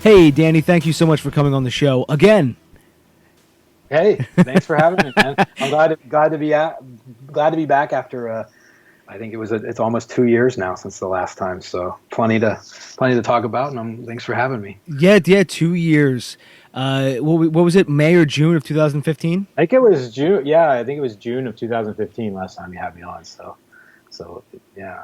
Hey, Danny, thank you so much for coming on the show again. Hey, thanks for having me, man. I'm glad to be back after I think it's almost 2 years now since the last time, so plenty to talk about, and thanks for having me. Yeah, 2 years. What was it, May or June of 2015? I think it was June. Yeah, I think it was June of 2015 last time you had me on. So yeah.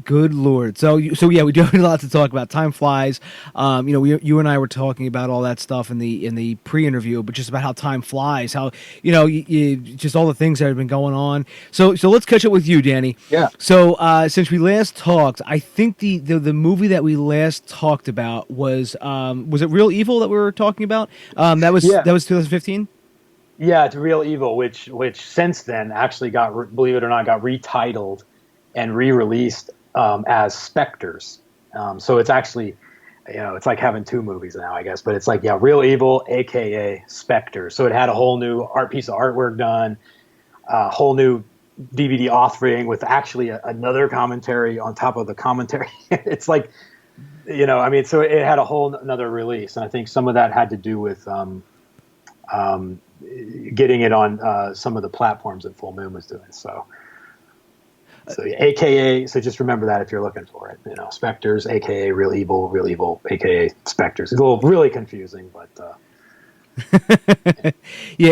Good Lord. So yeah, we do have a lot to talk about. Time flies. You and I were talking about all that stuff in the pre-interview, but just about how time flies, how just all the things that have been going on. So let's catch up with you, Danny. Yeah. So since we last talked, I think the movie that we last talked about was it Real Evil that we were talking about? That was 2015. Yeah, it's Real Evil, which since then actually believe it or not, got retitled and re-released as Spectres. So it's actually, it's like having two movies now, I guess. But it's like, yeah, Real Evil, aka Spectres. So it had a whole new piece of artwork done, a whole new DVD offering with actually another commentary on top of the commentary. It's like, so it had a whole another release, and I think some of that had to do with getting it on some of the platforms that Full Moon was doing. So AKA, so just remember that if you're looking for it, Spectres, AKA Real Evil, AKA Spectres. It's a little really confusing, but I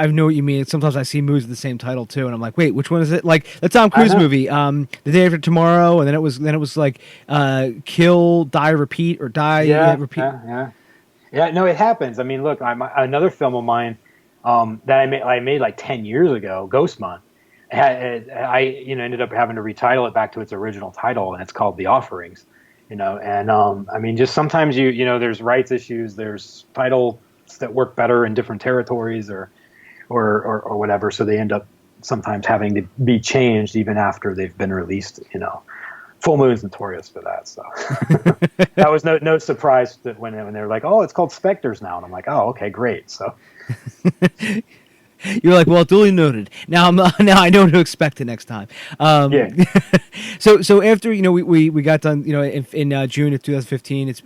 know what you mean. Sometimes I see movies with the same title too, and I'm like, wait, which one is it? Like the Tom Cruise movie, The Day After Tomorrow, and then it was like Kill, Die, Repeat, or Die, Repeat. Yeah. No, it happens. I mean, look, another film of mine that I made like 10 years ago, Ghost Month. I ended up having to retitle it back to its original title, and it's called The Offerings. And I mean, just sometimes there's rights issues, there's titles that work better in different territories or whatever, so they end up sometimes having to be changed even after they've been released. Full Moon's notorious for that, so that was no surprise that when they were like, oh, it's called Spectres now, and I'm like, oh, okay, great. So. You're like, well, duly noted. Now I know what to expect the next time. Yeah. So after we got done in June of 2015, it's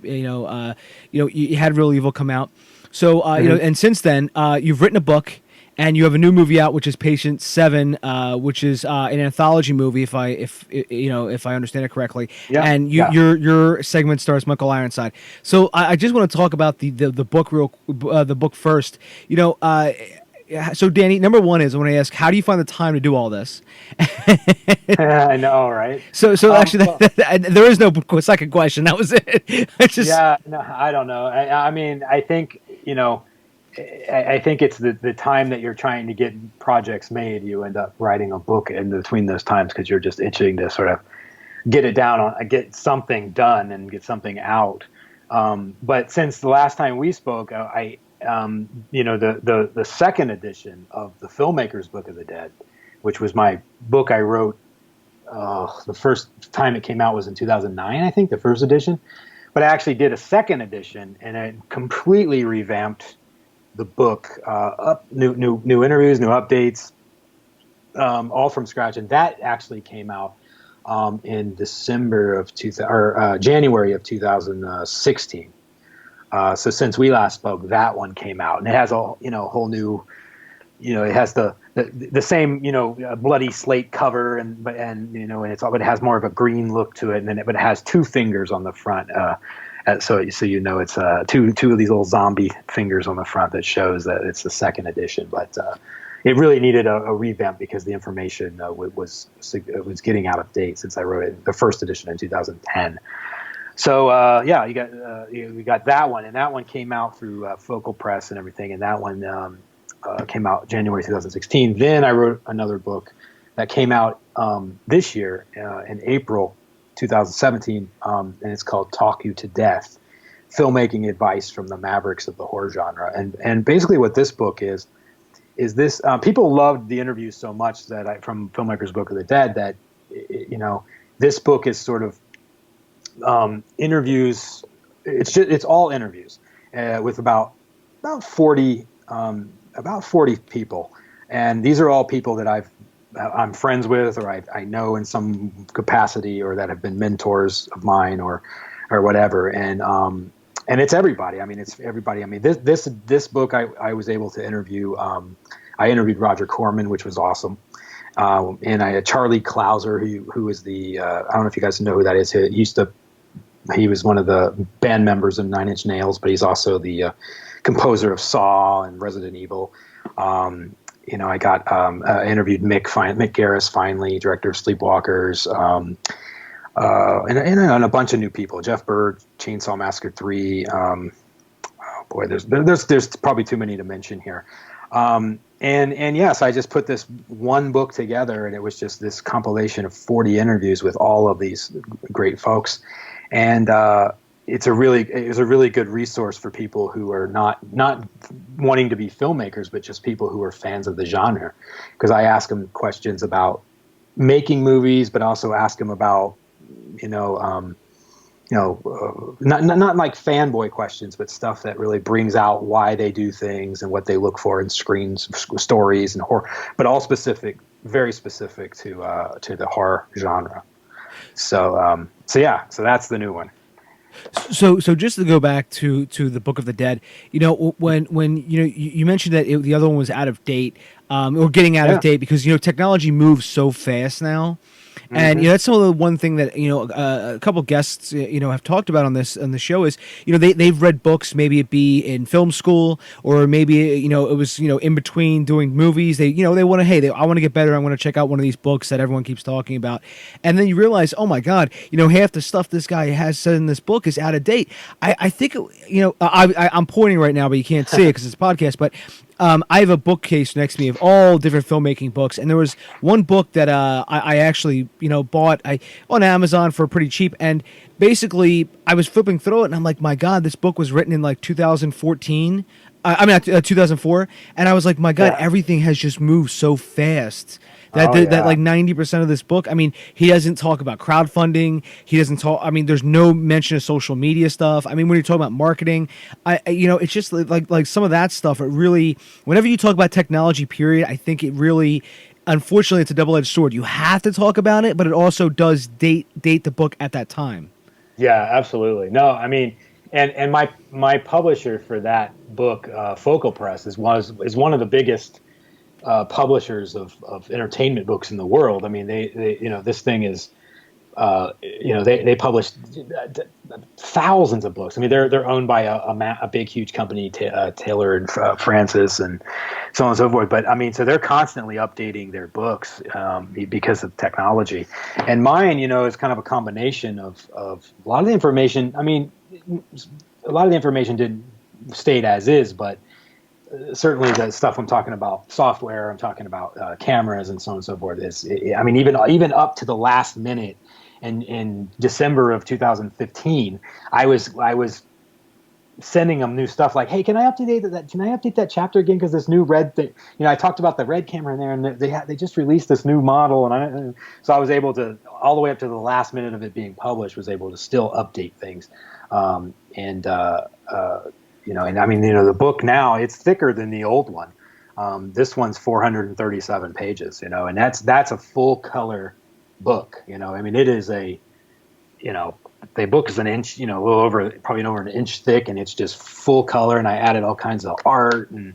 you had Real Evil come out. So and since then you've written a book and you have a new movie out, which is Patient 7, which is an anthology movie, if I understand it correctly. Yeah. And your segment stars Michael Ironside. So I just want to talk about the book the book first. So Danny, number one is I want to ask, how do you find the time to do all this? I know, right? So actually, there is no second question. That was it. No, I don't know. I mean, I think I think it's the time that you're trying to get projects made. You end up writing a book in between those times because you're just itching to sort of get something done and get something out. But since the last time we spoke, the second edition of the Filmmaker's Book of the Dead, which was my book I wrote, the first time it came out was in 2009, I think, the first edition. But I actually did a second edition, and it completely revamped the book, new interviews, new updates, all from scratch. And that actually came out in January of 2016. So since we last spoke, that one came out, and it has a whole new, it has the same bloody slate cover, and it has more of a green look to it, and then it has two fingers on the front, so it's two of these little zombie fingers on the front that shows that it's the second edition, but it really needed a revamp because the information was getting out of date since I wrote it the first edition in 2010. So we got that one, and that one came out through Focal Press and everything, and that one came out January 2016. Then I wrote another book that came out this year in April 2017, and it's called Talk You to Death: Filmmaking Advice from the Mavericks of the Horror Genre. And basically what this book is this people loved the interviews so much that from Filmmaker's Book of the Dead that this book is sort of interviews. It's all interviews with about 40 people, and these are all people that I'm friends with, or I know in some capacity, or that have been mentors of mine, or or whatever. And it's everybody. I mean, it's everybody. I mean, this book, I was able to interview. I interviewed Roger Corman, which was awesome. And I had Charlie Clouser, who is the I don't know if you guys know who that is. He was one of the band members of Nine Inch Nails, but he's also the composer of Saw and Resident Evil. I interviewed Mick Garris, finally, director of Sleepwalkers, and a bunch of new people. Jeff Bird, Chainsaw Massacre 3. Oh boy, there's probably too many to mention here. And yes, I just put this one book together, and it was just this compilation of 40 interviews with all of these great folks. And it was a really good resource for people who are not wanting to be filmmakers, but just people who are fans of the genre. Because I ask them questions about making movies, but also ask them about, not like fanboy questions, but stuff that really brings out why they do things and what they look for in screens, stories, and horror, but all very specific to the horror genre. So that's the new one. So just to go back to the Book of the Dead, when you mentioned that the other one was out of date, or getting out of date, because technology moves so fast now. And that's some of the one thing that a couple guests have talked about on the show is they've read books, maybe it be in film school, or maybe it was in between doing movies. They want to I want to get better. I want to check out one of these books that everyone keeps talking about, and then you realize, oh my God, half the stuff this guy has said in this book is out of date. I think I'm pointing right now, but you can't see it because it's a podcast, but. I have a bookcase next to me of all different filmmaking books, and there was one book that I actually bought on Amazon for pretty cheap, and basically I was flipping through it, and I'm like, my God, this book was written in like 2014. 2004, and I was like, my God, everything has just moved so fast. That like 90% of this book, I mean, he doesn't talk about crowdfunding. He doesn't talk. I mean, there's no mention of social media stuff. I mean, when you're talking about marketing, it's just like some of that stuff. It really, whenever you talk about technology, period, I think it really, unfortunately, it's a double-edged sword. You have to talk about it, but it also does date the book at that time. Yeah, absolutely. No, I mean, and my publisher for that book, Focal Press, is one of the biggest publishers of entertainment books in the world. I mean, they this thing is, they publish thousands of books. I mean, they're owned by a big, huge company, Taylor and Francis, and so on and so forth. But I mean, so they're constantly updating their books because of technology. And mine, is kind of a combination of a lot of the information. I mean, a lot of the information didn't stayed as is, but certainly the stuff I'm talking about, software, I'm talking about cameras and so on and so forth, even up to the last minute. And in December of 2015, I was sending them new stuff like, hey, can I update that chapter again, because this new red thing, I talked about the red camera in there, and they just released this new model, and so I was able to, all the way up to the last minute of it being published, was able to still update things, and I mean, the book now, it's thicker than the old one. This one's 437 pages, and that's a full color book. I mean, it is the book is an inch, probably over an inch thick, and it's just full color. And I added all kinds of art, and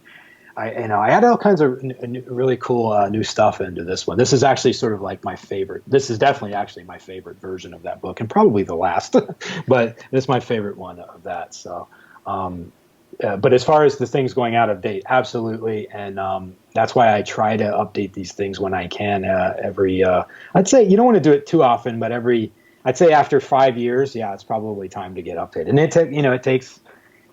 I added all kinds of really cool new stuff into this one. This is actually sort of like my favorite. This is definitely actually my favorite version of that book, and probably the last, but it's my favorite one of that. So. But as far as the things going out of date, absolutely, and that's why I try to update these things when I can. I'd say you don't want to do it too often, but I'd say after 5 years, it's probably time to get updated. And it takes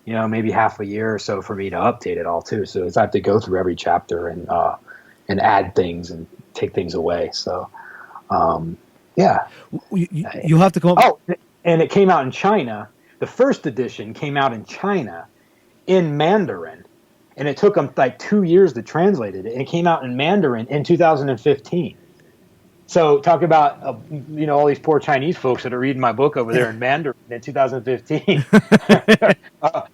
maybe half a year or so for me to update it all too. So I have to go through every chapter and add things and take things away. So you have to come up. Oh, and it came out in China. The first edition came out in China in Mandarin, and it took them like 2 years to translate it. And it came out in Mandarin in 2015. So talk about all these poor Chinese folks that are reading my book over there in Mandarin in 2015. The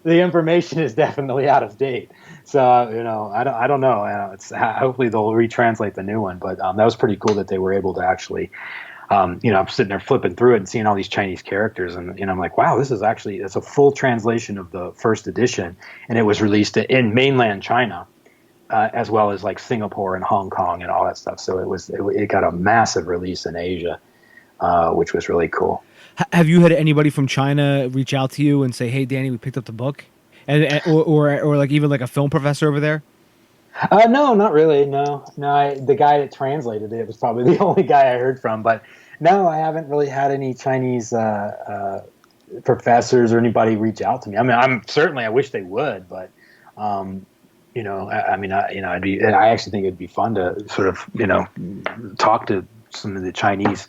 information is definitely out of date. So I don't know. Hopefully they'll retranslate the new one. But that was pretty cool that they were able to actually I'm sitting there flipping through it and seeing all these Chinese characters, and I'm like, wow, this is actually, it's a full translation of the first edition, and it was released in mainland China, as well as like Singapore and Hong Kong and all that stuff. So it got a massive release in Asia, which was really cool. Have you had anybody from China reach out to you and say, "Hey, Danny, we picked up the book," or like even like a film professor over there? No, not really. No. The guy that translated it was probably the only guy I heard from. But no, I haven't really had any Chinese professors or anybody reach out to me. I mean, I wish they would, but I actually think it'd be fun to sort of talk to some of the Chinese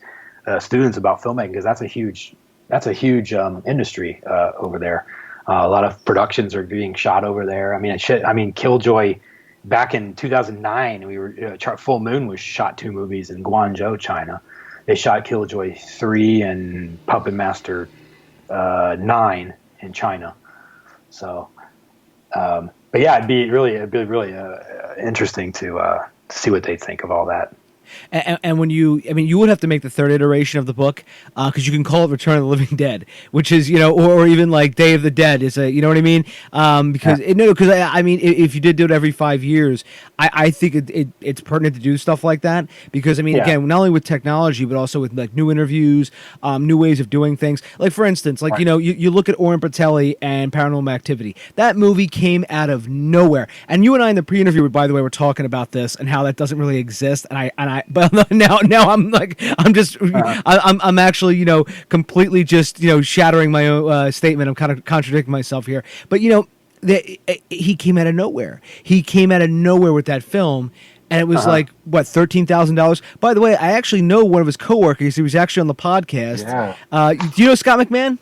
students about filmmaking, because that's a huge industry over there. A lot of productions are being shot over there. I mean, Killjoy. Back in 2009, Full Moon was shot 2 movies in Guangzhou, China. They shot Killjoy 3 and Puppet Master 9 in China. So, but yeah, it'd be really interesting to see what they think of all that. And when you would have to make the 3rd iteration of the book, because you can call it Return of the Living Dead, which is, or even like Day of the Dead is you know what I mean? Because if you did do it every 5 years, I think it's pertinent to do stuff like that, because again, not only with technology, but also with like new interviews, new ways of doing things. Like for instance, like, you look at Oren Patelli and Paranormal Activity. That movie came out of nowhere. And you and I in the pre-interview, by the way, were talking about this and how that doesn't really exist. But now I'm like, I'm actually, completely just, shattering my own statement. I'm kind of contradicting myself here. But, he came out of nowhere. He came out of nowhere with that film. And it was like, what, $13,000? By the way, I actually know one of his coworkers. He was actually on the podcast. Yeah. Do you know Scott McMahon?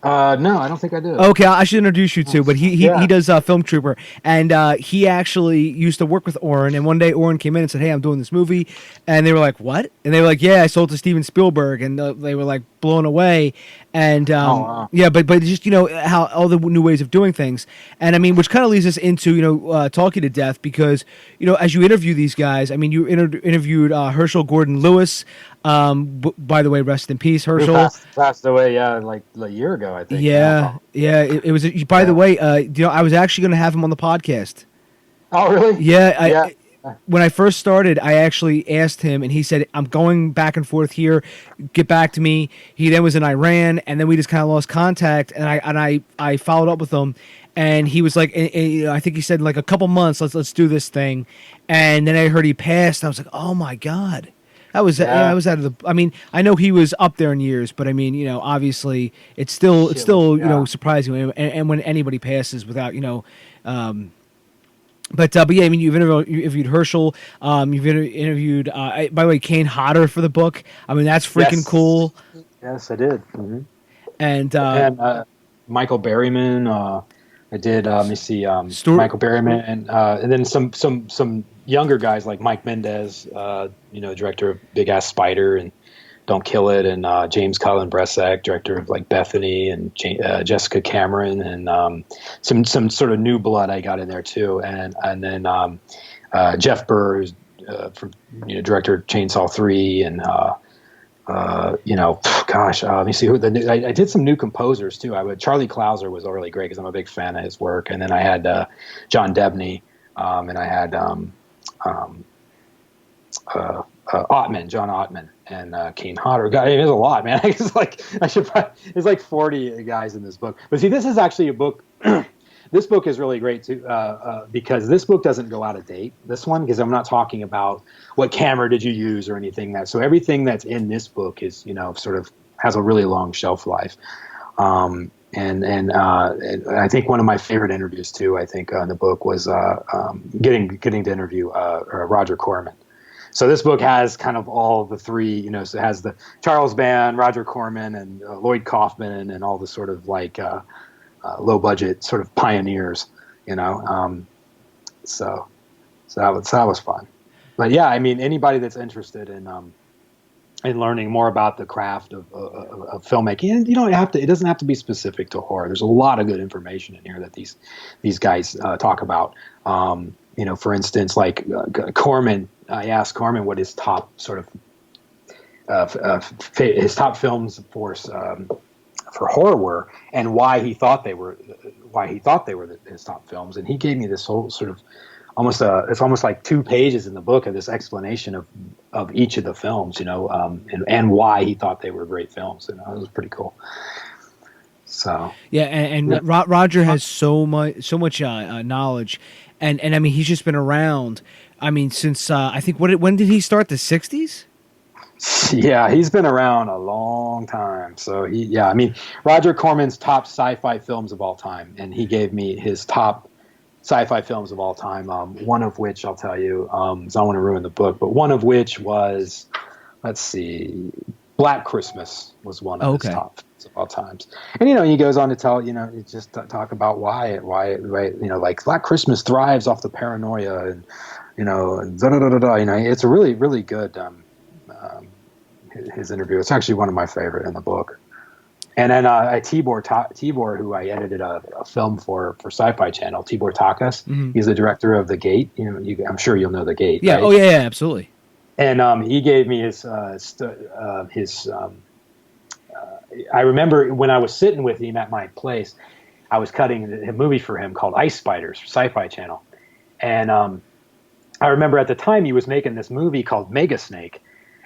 No, I don't think I do. Okay, I should introduce you to, but he does Film Trooper, and he actually used to work with Oren, and one day Oren came in and said, "Hey, I'm doing this movie," and they were like, "What?" And they were like, "Yeah, I sold to Steven Spielberg," and they were like blown away, and yeah, but just how all the new ways of doing things, and which kind of leads us into Talking to Death, because as you interview these guys, you interviewed Herschel Gordon Lewis. By the way, rest in peace, Herschel. Passed away, like a year ago, I think. Yeah. It was. By the way, I was actually going to have him on the podcast. Oh, really? Yeah. When I first started, I actually asked him, and he said, "I'm going back and forth here. Get back to me." He then was in Iran, and then we just kind of lost contact. And I followed up with him, and he was like, I think he said like a couple months. Let's do this thing. And then I heard he passed. I was like, oh my God. I was out of the. I know he was up there in years, but obviously it's still surprising, and when anybody passes without But yeah, you've interviewed Herschel. You've interviewed. By the way, Kane Hodder for the book. That's freaking cool. Yes, I did. Mm-hmm. And Michael Berryman. I did. Let me see. Michael Berryman, and then some younger guys like Mike Mendez, director of Big Ass Spider and Don't Kill It, and James Cullen Bresek, director of like Bethany, and Jessica Cameron, and some sort of new blood I got in there too, and then Jeff Burr, who's director of Chainsaw 3, and let me see who I did some new composers too. Charlie Clouser was really great because I'm a big fan of his work, and then I had John Debney, and I had John Ottman, and Kane Hodder. There's a lot, man. It's like there's like 40 guys in this book. But see, this is actually a book. This book is really great too, because this book doesn't go out of date. This one, because I'm not talking about what camera did you use or anything so everything that's in this book is sort of has a really long shelf life. And I think one of my favorite interviews too, I think in the book was getting to interview Roger Corman. So this book has kind of all the three, so it has the Charles Band, Roger Corman, and Lloyd Kaufman, and all the sort of like low budget sort of pioneers, so that was fun. But yeah, anybody that's interested in learning more about the craft of filmmaking, and it doesn't have to be specific to horror. There's a lot of good information in here that these guys talk about. For instance, like Corman, I asked Corman what his top sort of his top films for horror were, and why he thought they were his top films. And he gave me this whole sort of it's almost like 2 pages in the book of this explanation of each of the films, and why he thought they were great films. And it was pretty cool. So yeah, and Roger has so much knowledge, and I mean he's just been around. I mean since I think when did he start? The 60s? Yeah, he's been around a long time. So I mean Roger Corman's top sci-fi films of all time, and he gave me his top sci-fi films of all time. One of which I'll tell you, so I don't want to ruin the book, but one of which was, let's see, Black Christmas was one of his top films of all times. And he goes on to tell, just talk about why like Black Christmas thrives off the paranoia, and it's a really really good his interview. It's actually one of my favorite in the book. And then Tibor, who I edited a film for Sci-Fi Channel, Tibor Takas. Mm-hmm. He's the director of The Gate. I'm sure you'll know The Gate. Yeah. Right? Oh yeah, absolutely. And he gave me his. I remember when I was sitting with him at my place, I was cutting a movie for him called Ice Spiders for Sci-Fi Channel, and I remember at the time he was making this movie called Mega Snake.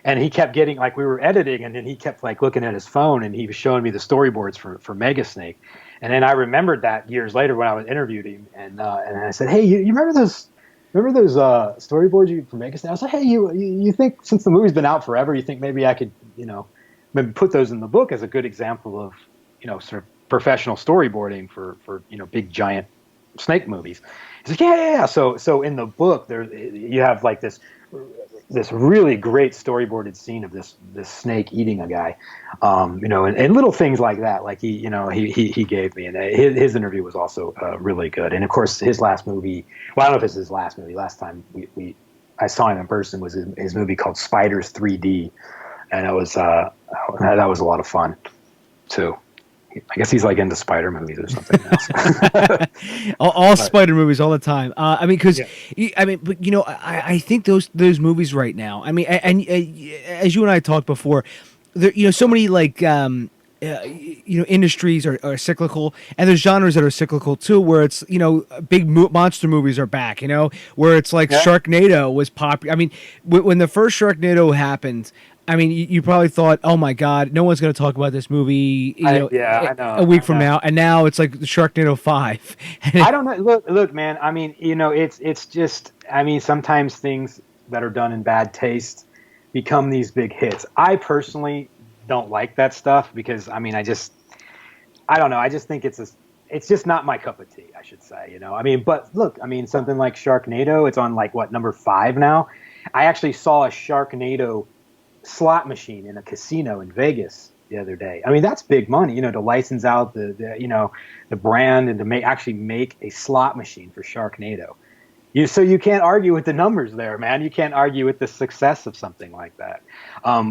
And he kept getting, like, we were editing, and then he kept like looking at his phone, and he was showing me the storyboards for Mega Snake. And then I remembered that years later when I was interviewed him, and I said, "Hey, you remember those storyboards for Mega Snake?" I was like, "Hey, you think since the movie's been out forever, you think maybe I could maybe put those in the book as a good example of sort of professional storyboarding for big giant snake movies?" He's like, "Yeah." So in the book there you have like this really great storyboarded scene of this snake eating a guy, and little things like that. Like he gave me, and his interview was also really good. And of course, his last movie. Well, I don't know if it's his last movie. Last time I saw him in person was his movie called Spiders 3D, and that was a lot of fun too. I guess he's like into spider movies or something else. all spider movies all the time. I mean, because but I think those movies right now. I mean, and as you and I talked before, there so many like industries are cyclical, and there's genres that are cyclical too, where it's big monster movies are back. Where it's like Sharknado was popular. I mean, when the first Sharknado happened. I mean, you probably thought, "Oh my God, no one's going to talk about this movie." I know, a week from now, and now it's like the Sharknado 5. I don't know. Look, man. I mean, it's just. I mean, sometimes things that are done in bad taste become these big hits. I personally don't like that stuff because I mean, I don't know. I just think it's just not my cup of tea. I should say, I mean, but look, I mean, something like Sharknado. It's on like what, number 5 now. I actually saw a Sharknado slot machine in a casino in Vegas the other day. I mean, that's big money, to license out the brand and to make a slot machine for Sharknado. So you can't argue with the numbers there, man. You can't argue with the success of something like that.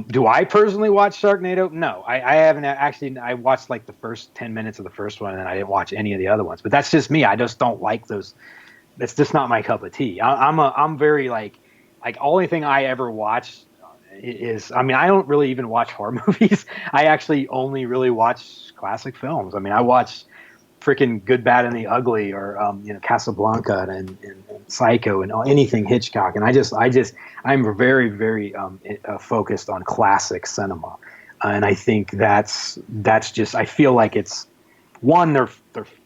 Do I personally watch Sharknado? No, I haven't actually. I watched like the first 10 minutes of the first one, and then I didn't watch any of the other ones. But that's just me. I just don't like those. That's just not my cup of tea. I'm very like only thing I ever watch is, I mean, I don't really even watch horror movies. I actually only really watch classic films. I mean, I watch freaking Good, Bad, and the Ugly, or Casablanca and Psycho and anything Hitchcock. And I'm very, very focused on classic cinema, and I think that's just. I feel like it's one, they're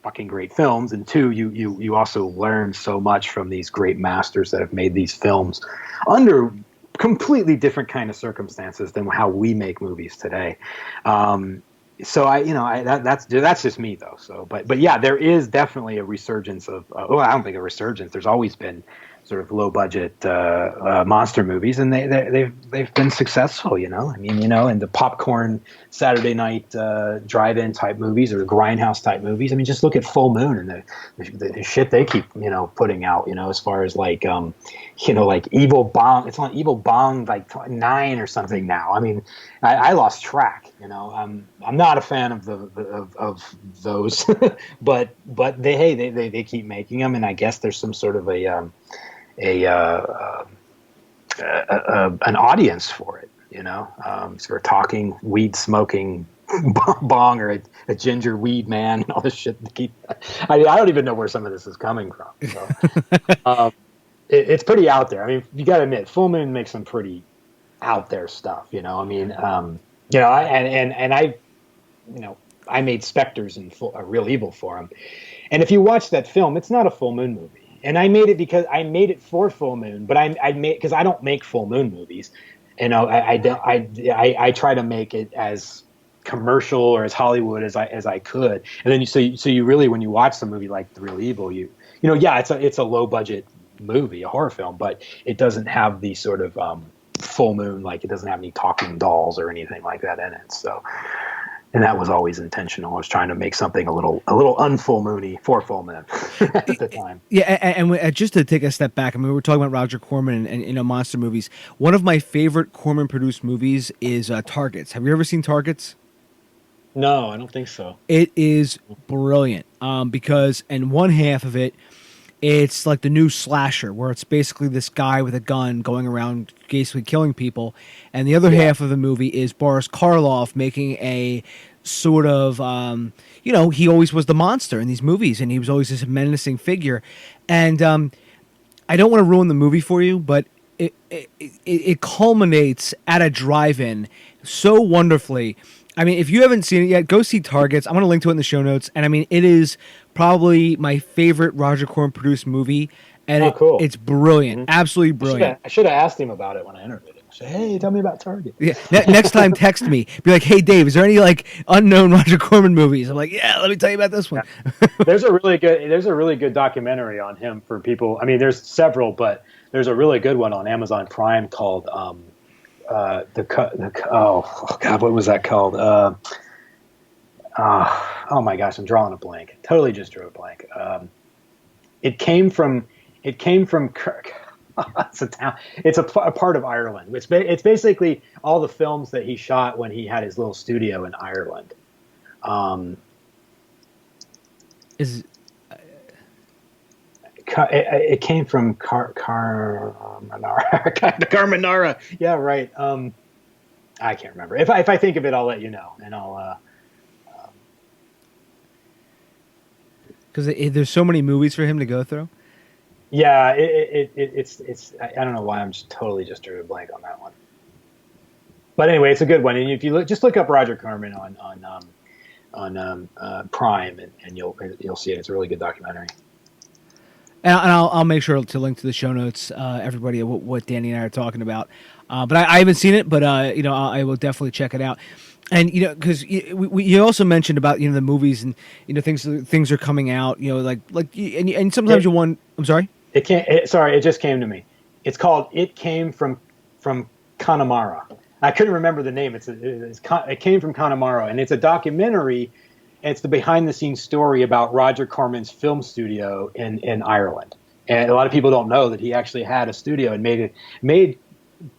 fucking great films, and two, you also learn so much from these great masters that have made these films under completely different kind of circumstances than how we make movies today. So that's just me though. So, but yeah, there is definitely a resurgence of, I don't think a resurgence. There's always been sort of low budget monster movies, and they've been successful. I mean, and the popcorn Saturday night drive-in type movies or grindhouse type movies. I mean, just look at Full Moon and the shit they keep putting out. As far as like like Evil Bong. It's on Evil Bong like 9 or something now. I mean, I lost track. I'm not a fan of of those, but they keep making them, and I guess there's some sort of an audience for it. sort of talking, weed smoking bong or a ginger weed man and all this shit. I don't even know where some of this is coming from. So, it's pretty out there. I mean, you got to admit, Full Moon makes some pretty out there stuff. I mean, I made Spectres and Real Evil for him. And if you watch that film, it's not a full moon movie. And I made it because I made it for Full Moon, but I made because I don't make full moon movies. I try to make it as commercial or as Hollywood as I could. And then you really, when you watch the movie like The Real Evil, it's a low budget movie, a horror film, but it doesn't have the sort of full moon, like it doesn't have any talking dolls or anything like that in it. So, and that was always intentional. I was trying to make something a little unfull moony for Full Moon at the time. Yeah, and just to take a step back, I mean, we were talking about Roger Corman and monster movies. One of my favorite Corman produced movies is Targets. Have you ever seen Targets? No, I don't think so. It is brilliant because in one half of it, it's like the new slasher, where it's basically this guy with a gun going around basically killing people. And the other half of the movie is Boris Karloff making a sort of, he always was the monster in these movies, and he was always this menacing figure. And I don't want to ruin the movie for you, but it culminates at a drive-in so wonderfully. I mean, if you haven't seen it yet, go see Targets. I'm going to link to it in the show notes. And I mean, it is probably my favorite Roger Corman produced movie. And cool. It's brilliant. Mm-hmm. Absolutely brilliant. I should have asked him about it when I interviewed him. Say, hey, tell me about Target. Yeah. Next time, text me. Be like, hey, Dave, is there any like unknown Roger Corman movies? I'm like, yeah, let me tell you about this one. Yeah. There's a really good documentary on him for people. I mean, there's several, but there's a really good one on Amazon Prime called oh God, what was that called? Oh my gosh, I'm drawing a blank. Totally just drew a blank. It came from Kirk. It's a town. It's a part of Ireland. It's basically all the films that he shot when he had his little studio in Ireland. It came from Carmenara. Yeah, right. I can't remember. If I think of it, I'll let you know, and I'll. Because there's so many movies for him to go through. Yeah, it's. I don't know why I'm just totally drew a blank on that one. But anyway, it's a good one, and if you look up Roger Corman on Prime, and you'll see it. It's a really good documentary. And I'll make sure to link to the show notes, everybody, what Danny and I are talking about. But I haven't seen it, but I will definitely check it out. And because you also mentioned about the movies and things are coming out, and sometimes you want. I'm sorry. It just came to me. It's called "It Came from Connemara." I couldn't remember the name. It came from Connemara, and it's a documentary. It's the behind-the-scenes story about Roger Corman's film studio in Ireland. And a lot of people don't know that he actually had a studio and made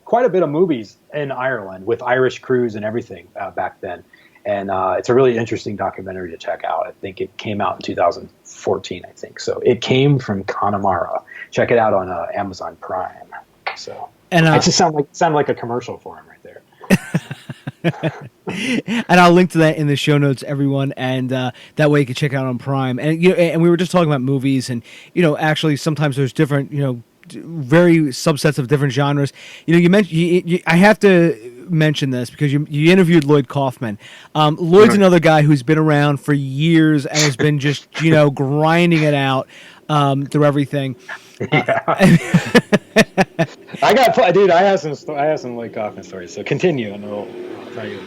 quite a bit of movies in Ireland with Irish crews and everything back then. And it's a really interesting documentary to check out. I think it came out in 2014, I think. So It Came from Connemara. Check it out on Amazon Prime. So it just sounded like a commercial for him right there. And I'll link to that in the show notes, everyone, and that way you can check it out on Prime. And and we were just talking about movies, and actually sometimes there's different very subsets of different genres. You mentioned I have to mention this because you interviewed Lloyd Kaufman. Lloyd's another guy who's been around for years and has been just grinding it out through everything. Yeah. I have some Lloyd Kaufman stories. So continue, and I'll tell you.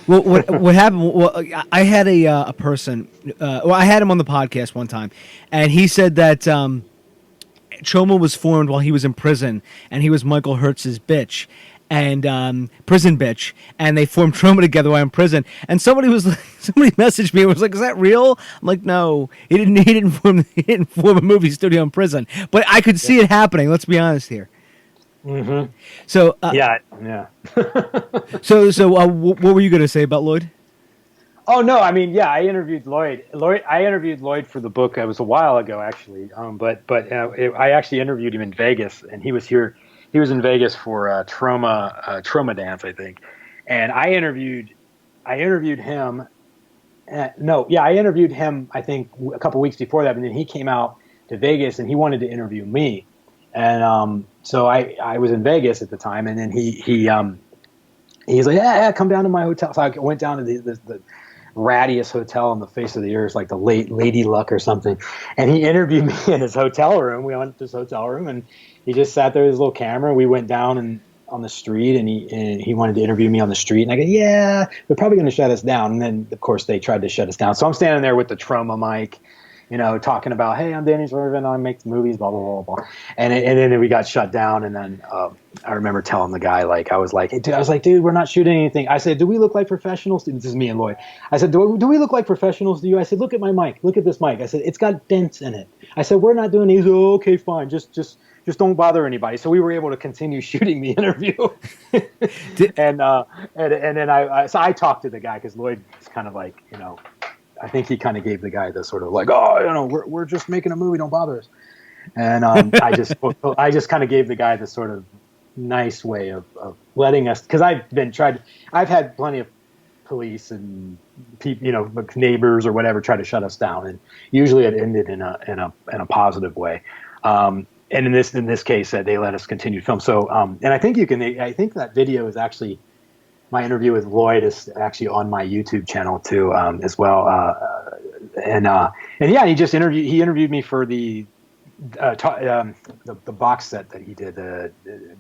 Well, what happened? Well, I had a person. I had him on the podcast one time, and he said that Troma was formed while he was in prison, and he was Michael Hertz's bitch, and prison bitch, and they formed Troma together while in prison. And somebody messaged me and was like, "Is that real?" I'm like, "No, he didn't form a movie studio in prison." But I could see it happening. Let's be honest here. Mm-hmm. So yeah. So what were you going to say about Lloyd? Oh no, I mean, I interviewed Lloyd. I interviewed Lloyd for the book. It was a while ago, actually. But I actually interviewed him in Vegas, and he was here. he was in Vegas for Trauma Dance, I think, and I interviewed him. I interviewed him, I think, a couple weeks before that, and then he came out to Vegas and he wanted to interview me, and so I was in Vegas at the time, and then he's like, yeah, come down to my hotel. So I went down to the rattiest hotel on the face of the earth, like the Lady Luck or something. And he interviewed me in his hotel room. We went to his hotel room, and he just sat there with his little camera. We went down and on the street, and he wanted to interview me on the street. And I go, yeah, they're probably going to shut us down. And then, of course, they tried to shut us down. So I'm standing there with the Trauma mic, talking about, hey, I'm Danny Draven, I make movies, blah, blah, blah, blah. And then we got shut down. And then I remember telling the guy, I was like, dude, we're not shooting anything. I said, do we look like professionals? This is me and Lloyd. I said, do we look like professionals to you? I said, look at my mic. Look at this mic. I said, it's got dents in it. I said, we're not doing these. Oh, okay, fine. Just don't bother anybody. So we were able to continue shooting the interview. and then I talked to the guy because Lloyd is kind of like, I think he kind of gave the guy the sort of like, we're just making a movie, don't bother us. And I just kind of gave the guy the sort of nice way of letting us, because I've had plenty of police and people, neighbors or whatever try to shut us down, and usually it ended in a positive way. And in this case, they let us continue to film. So, and I think I think that video is actually, my interview with Lloyd is actually on my YouTube channel too, as well. And yeah, he interviewed me for the box set that he did, the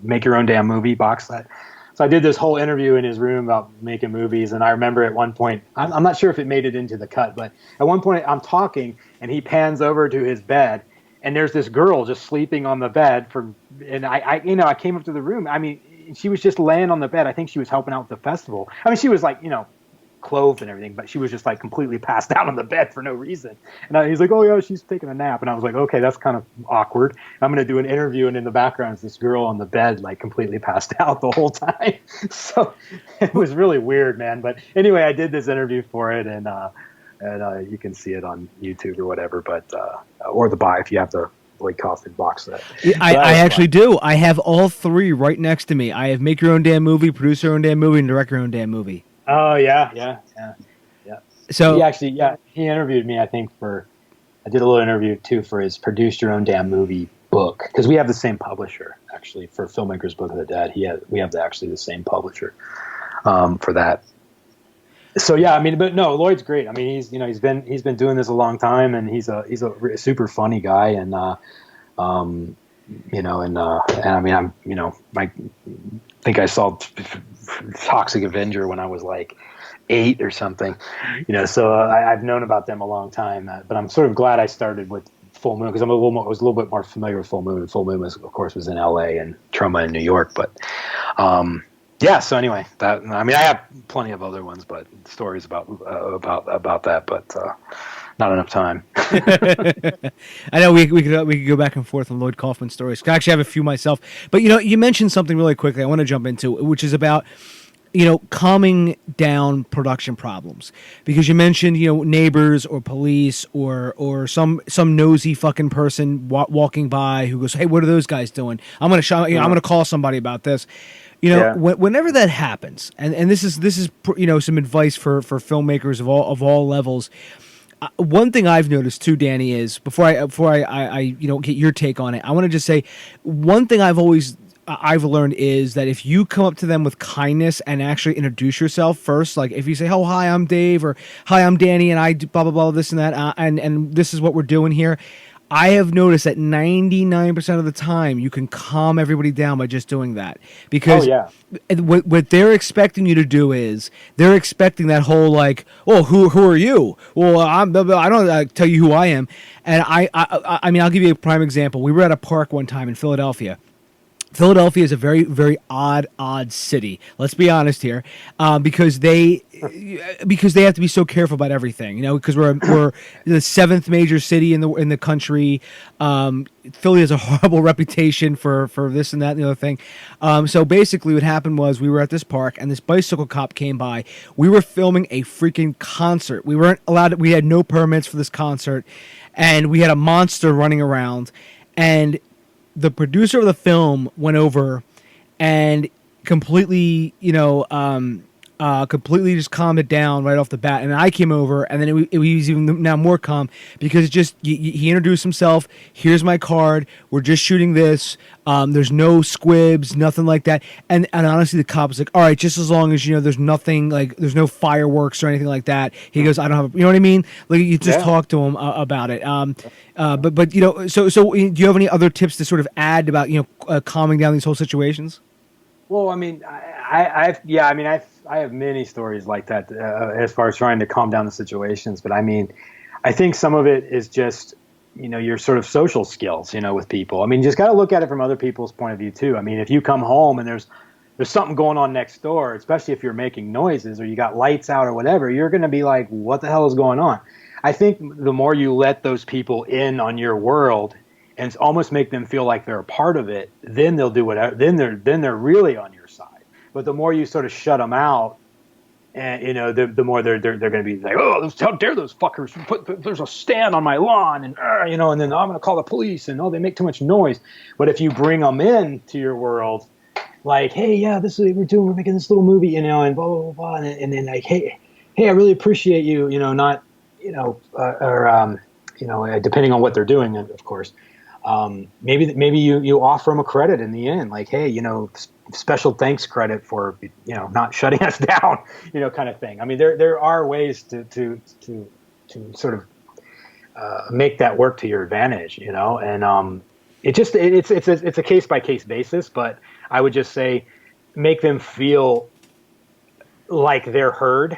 Make Your Own Damn Movie box set. So I did this whole interview in his room about making movies. And I remember at one point, I'm not sure if it made it into the cut, but at one point I'm talking and he pans over to his bed, and there's this girl just sleeping on the bed and I came up to the room. I mean, she was just laying on the bed. I think she was helping out with the festival. I mean, she was like, clothed and everything, but she was just like completely passed out on the bed for no reason. And he's like, oh yeah, she's taking a nap. And I was like, okay, that's kind of awkward. I'm going to do an interview, and in the background is this girl on the bed, like completely passed out the whole time. So it was really weird, man. But anyway, I did this interview for it, and you can see it on YouTube or whatever, but or if you have the Lloyd Kaufman box set. I actually do. I have all three right next to me. I have Make Your Own Damn Movie, Produce Your Own Damn Movie, and Direct Your Own Damn Movie. Oh yeah. So he interviewed me. I think I did a little interview too for his Produce Your Own Damn Movie book, because we have the same publisher actually for Filmmakers Book of the Dead. We have actually the same publisher for that. So yeah, I mean, but no, Lloyd's great. I mean, he's been doing this a long time, and he's a super funny guy, and I mean, I think I saw Toxic Avenger when I was like 8 or something, so I've known about them a long time, but I'm sort of glad I started with Full Moon, because I was a little bit more familiar with Full Moon. Full Moon was in LA, and Trauma in New York, but yeah. So anyway, I have plenty of other ones, but stories about that, but not enough time. I know we could go back and forth on Lloyd Kaufman stories. I actually have a few myself, but you mentioned something really quickly I want to jump into, which is about calming down production problems, because you mentioned neighbors or police or some nosy fucking person walking by who goes, hey, what are those guys doing? I'm gonna call somebody about this. Whenever that happens, and this is some advice for filmmakers of all levels. One thing I've noticed too, Danny, is before I get your take on it, I want to just say one thing I've learned is that if you come up to them with kindness and actually introduce yourself first, like if you say, oh, hi, I'm Dave, or hi, I'm Danny, and I do blah, blah, blah, this and that, and this is what we're doing here, I have noticed that 99% of the time you can calm everybody down by just doing that. Because what they're expecting you to do is they're expecting that whole like, oh, who are you? Well, I don't tell you who I am. And I mean, I'll give you a prime example. We were at a park one time in Philadelphia. Philadelphia is a very, very odd city. Let's be honest here, because they have to be so careful about everything. Because we're the 7th major city in the country. Philly has a horrible reputation for this and that and the other thing. So basically, what happened was we were at this park, and this bicycle cop came by. We were filming a freaking concert. We weren't allowed. We had no permits for this concert, and we had a monster running around, and the producer of the film went over and completely, completely just calmed it down right off the bat. And I came over, and then it was even now more calm because he introduced himself. Here's my card. We're just shooting this. There's no squibs, nothing like that. And honestly, the cop was like, all right, just as long as, there's nothing like, there's no fireworks or anything like that. He goes, I don't have, you know what I mean? Like, you just talk to him about it. But so do you have any other tips to sort of add about, calming down these whole situations? Well, I mean, I have many stories like that as far as trying to calm down the situations. But I mean, I think some of it is just, your sort of social skills, with people. I mean, you just got to look at it from other people's point of view too. I mean, if you come home and there's something going on next door, especially if you're making noises or you got lights out or whatever, you're going to be like, what the hell is going on? I think the more you let those people in on your world and almost make them feel like they're a part of it, then they'll do whatever. Then they're really on your side. But the more you sort of shut them out, and the more they're going to be like, oh, how dare those fuckers there's a stand on my lawn, and and then I'm going to call the police, and they make too much noise. But if you bring them in to your world, like, hey, yeah, this is what we're doing. We're making this little movie, and blah blah blah, blah, and then like, hey, I really appreciate you, not, depending on what they're doing, of course. Maybe you offer them a credit in the end, like, hey, special thanks credit for, not shutting us down, kind of thing. I mean, there are ways to sort of make that work to your advantage, and it's a case by case basis, but I would just say make them feel like they're heard.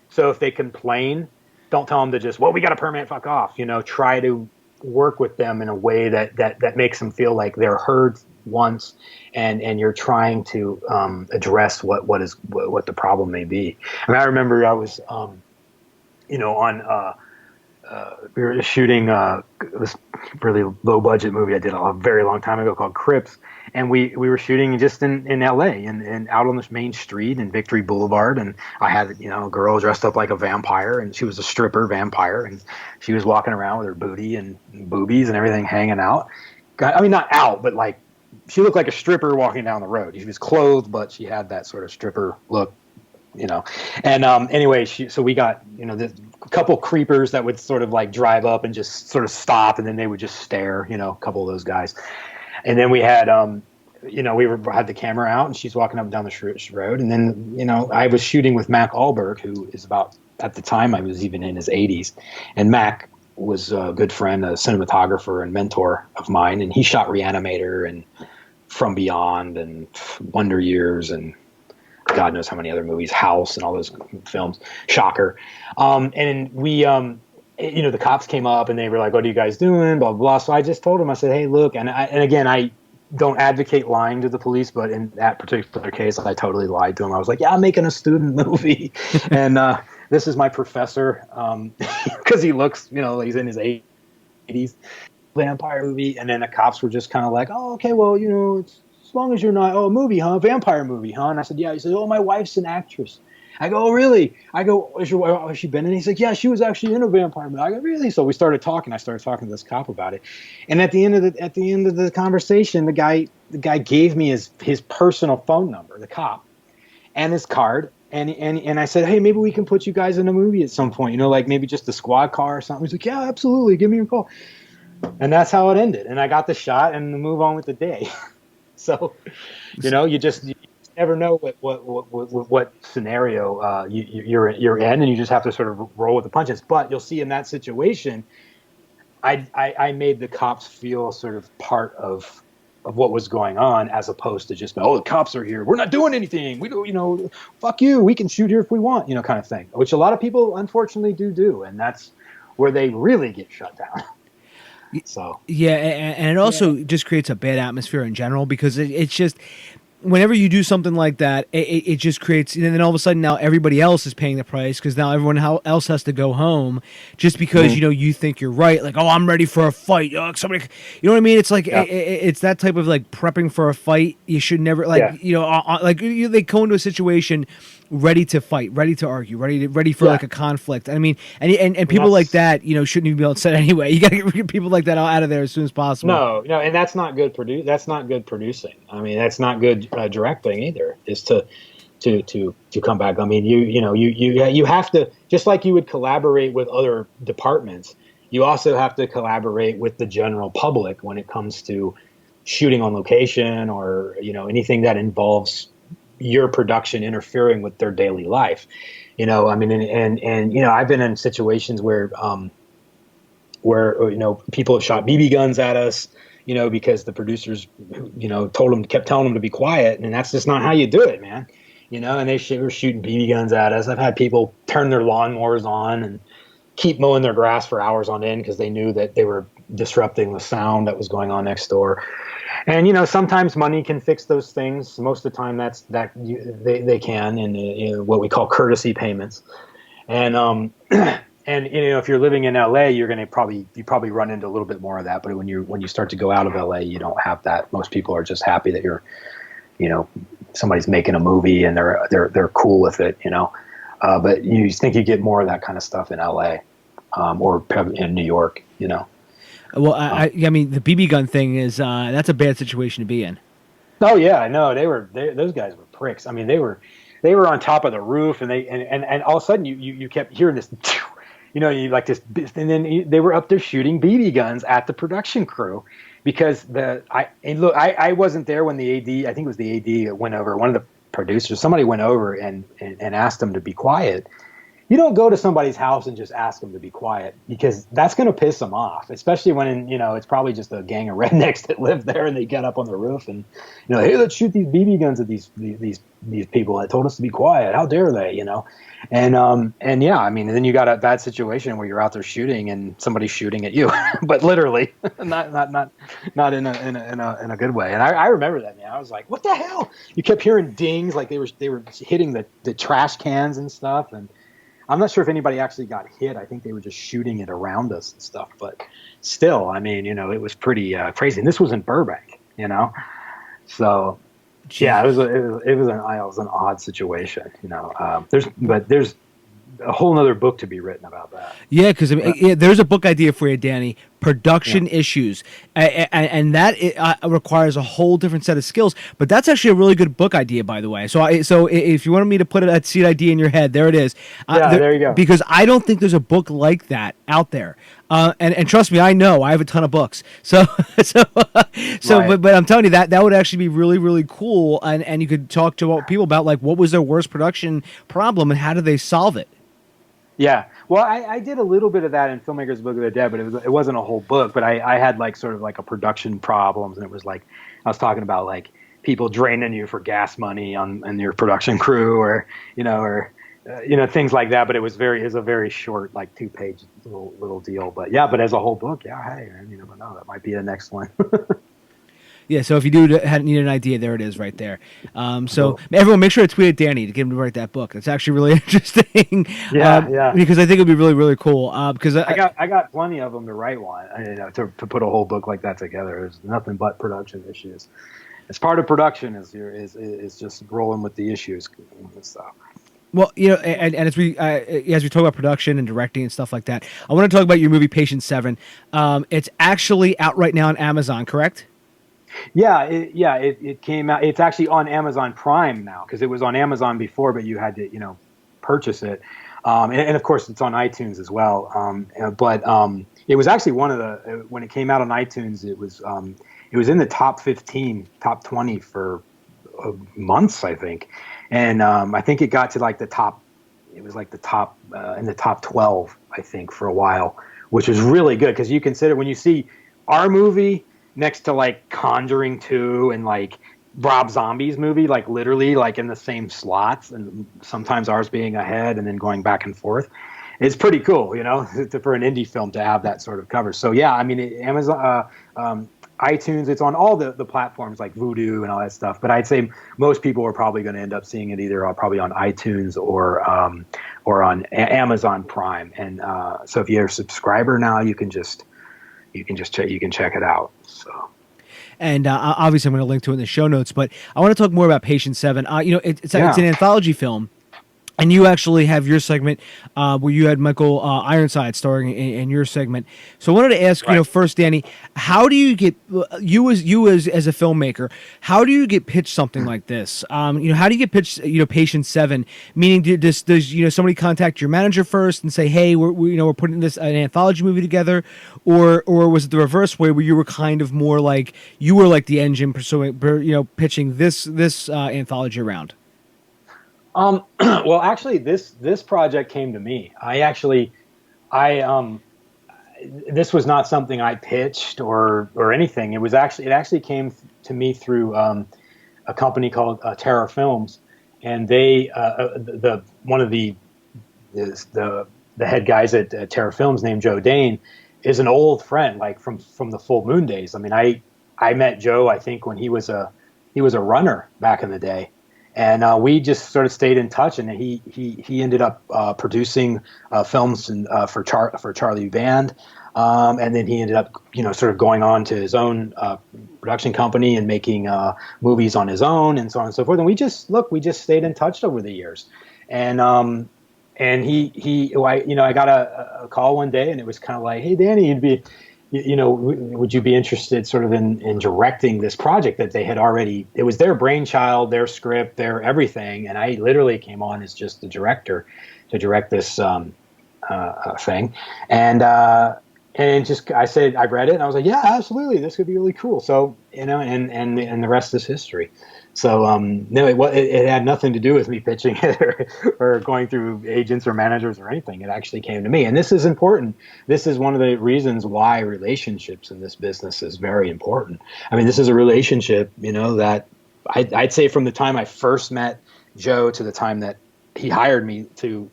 So if they complain, don't tell them to just, well, we got a permit, fuck off. Try to work with them in a way that makes them feel like they're heard once, and you're trying to address what the problem may be. I mean, I remember I was we were shooting this really low budget movie I did a very long time ago called Crips, and we were shooting just in LA and out on this main street in Victory Boulevard, and I had a girl dressed up like a vampire, and she was a stripper vampire, and she was walking around with her booty and boobies and everything hanging out. I mean, not out, but like she looked like a stripper walking down the road. She was clothed, but she had that sort of stripper look. And anyway, so we got a couple creepers that would sort of like drive up and just sort of stop, and then they would just stare, a couple of those guys. And then we had had the camera out, and she's walking up and down the road, and then I was shooting with Mac Allberg, who is about, at the time I was even in his 80s, and Mac was a good friend, a cinematographer and mentor of mine, and he shot Reanimator and From Beyond and Wonder Years and God knows how many other movies, House and all those films, Shocker. And we, the cops came up and they were like, what are you guys doing? Blah, blah, blah. So I just told them, I said, hey, look, and again, I don't advocate lying to the police, but in that particular case, I totally lied to them. I was like, yeah, I'm making a student movie. And this is my professor, because he looks, he's in his 80s, vampire movie. And then the cops were just kind of like, oh, okay, well, it's, as long as you're not, a movie, huh? Vampire movie, huh? And I said, yeah. He said, oh, my wife's an actress. I go, oh, really? I go, has she been in? He's like, yeah, she was actually in a vampire movie. I go, really? So we started talking. I started talking to this cop about it. And at the end of the conversation, the guy gave me his personal phone number, the cop, and his card. And I said, hey, maybe we can put you guys in a movie at some point, like maybe just a squad car or something. He's like, yeah, absolutely. Give me a call. And that's how it ended. And I got the shot and move on with the day. So, you just never know what scenario you're in, and you just have to sort of roll with the punches. But you'll see in that situation, I made the cops feel sort of part of what was going on, as opposed to just, oh, the cops are here, we're not doing anything, we do, fuck you, we can shoot here if we want, kind of thing, which a lot of people unfortunately do, and that's where they really get shut down. So yeah, and it also just creates a bad atmosphere in general, because it's just, whenever you do something like that, it just creates, and then all of a sudden now everybody else is paying the price because now everyone else has to go home just because you think you're right. Like, oh, I'm ready for a fight. Somebody, you know what I mean? It's like it's that type of like prepping for a fight. You should never they go into a situation ready to fight, ready to argue, ready for like a conflict. I mean, and people like that, shouldn't even be upset anyway. You got to get people like that out of there as soon as possible. No, and that's not good. That's not good producing. I mean, that's not good directing either. Is to come back. I mean, you have to, just like you would collaborate with other departments. You also have to collaborate with the general public when it comes to shooting on location or anything that involves your production interfering with their daily life. I mean, and I've been in situations where people have shot BB guns at us, because the producers, kept telling them to be quiet, and that's just not how you do it, man. And they were shooting BB guns at us. I've had people turn their lawnmowers on and keep mowing their grass for hours on end because they knew that they were disrupting the sound that was going on next door. And sometimes money can fix those things. Most of the time, they can, and what we call courtesy payments. And and if you're living in LA, you probably run into a little bit more of that. But when you start to go out of LA, you don't have that. Most people are just happy that you're, somebody's making a movie and they're cool with it. But you think you get more of that kind of stuff in LA, or in New York. Well, I mean, the BB gun thing is that's a bad situation to be in. Oh yeah, I know. Those guys were pricks. I mean, they were on top of the roof, and and all of a sudden you kept hearing this, you like this, and then they were up there shooting BB guns at the production crew, because I wasn't there when the AD, I think it was the AD, went over. One of the producers, somebody went over and asked them to be quiet. You don't go to somebody's house and just ask them to be quiet, because that's going to piss them off, especially when, it's probably just a gang of rednecks that live there and they get up on the roof and, hey, let's shoot these BB guns at these people that told us to be quiet. How dare they, And yeah, I mean, then you got a bad situation where you're out there shooting and somebody's shooting at you, but literally not in a good way. And I remember that, man. I was like, what the hell? You kept hearing dings, like they were hitting the trash cans and stuff. And I'm not sure if anybody actually got hit. I think they were just shooting it around us and stuff. But still, I mean, it was pretty crazy. And this was in Burbank, So, yeah, it was an odd situation, There's a whole nother book to be written about that. Yeah, because there's a book idea for you, Danny. Production issues, and that requires a whole different set of skills. But that's actually a really good book idea, by the way. So if you wanted me to put a seed idea in your head, there it is. There you go. Because I don't think there's a book like that out there. And trust me, I know I have a ton of books. Right. but I'm telling you that would actually be really, really cool. And you could talk to people about, like, what was their worst production problem and how did they solve it. Yeah. Well, I did a little bit of that in Filmmaker's Book of the Dead, but it wasn't a whole book. But I had like sort of like a production problems, and it was like I was talking about like people draining you for gas money on your production crew, or things like that. But it was a very short, like 2-page little deal. But yeah, but as a whole book, yeah, hey, you never know, that might be the next one. Yeah, so if you do need an idea, there it is right there. So everyone, make sure to tweet at Danny to get him to write that book. It's actually really interesting. Yeah. Because I think it'd be really, really cool. Because I got plenty of them to write one. To put a whole book like that together. There's nothing but production issues. As part of production is just rolling with the issues and stuff. Well, and as we talk about production and directing and stuff like that, I want to talk about your movie Patient 7. It's actually out right now on Amazon, correct? Yeah, it came out. It's actually on Amazon Prime now, because it was on Amazon before, but you had to, purchase it. And of course, it's on iTunes as well. But it was actually when it came out on iTunes, it was in the top 15, top 20 for months, I think. And I think it got to like the top. It was like the top in the top 12, I think, for a while, which was really good, because you consider when you see our movie next to like Conjuring 2 and like Rob Zombie's movie, like literally like in the same slots, and sometimes ours being ahead and then going back and forth. It's pretty cool, for an indie film to have that sort of cover. So yeah, I mean, Amazon, iTunes. It's on all the platforms like Vudu and all that stuff. But I'd say most people are probably going to end up seeing it either probably on iTunes or on Amazon Prime. And so if you're a subscriber now, you can check it out. So. And obviously, I'm going to link to it in the show notes. But I want to talk more about Patient 7. It's an anthology film. And you actually have your segment where you had Michael Ironside starring in your segment. So I wanted to ask, first, Danny, how do you get you as a filmmaker? How do you get pitched something like this? How do you get pitched? Patient 7. Meaning, does somebody contact your manager first and say, hey, we're putting an anthology movie together, or was it the reverse way where you were kind of more like you were like the engine pursuing, pitching this anthology around? Well, actually, this project came to me. This was not something I pitched or anything. It actually came to me through a company called Terror Films, and they one of the head guys at Terror Films named Joe Dane is an old friend, like from the Full Moon days. I mean, I met Joe, I think, when he was a runner back in the day. And we just sort of stayed in touch, and he ended up producing films for Charlie Band, and then he ended up sort of going on to his own production company and making movies on his own, and so on and so forth. And we just stayed in touch over the years, and I got a call one day, and it was kind of like, hey, Danny, would you be interested sort of in directing this project that they had already, it was their brainchild, their script, their everything. And I literally came on as just the director to direct this thing. And I said, I read it and I was like, yeah, absolutely. This could be really cool. So, and the rest is history. So, no, it had nothing to do with me pitching it or going through agents or managers or anything. It actually came to me. And this is important. This is one of the reasons why relationships in this business is very important. I mean, this is a relationship, that I'd say from the time I first met Joe to the time that he hired me to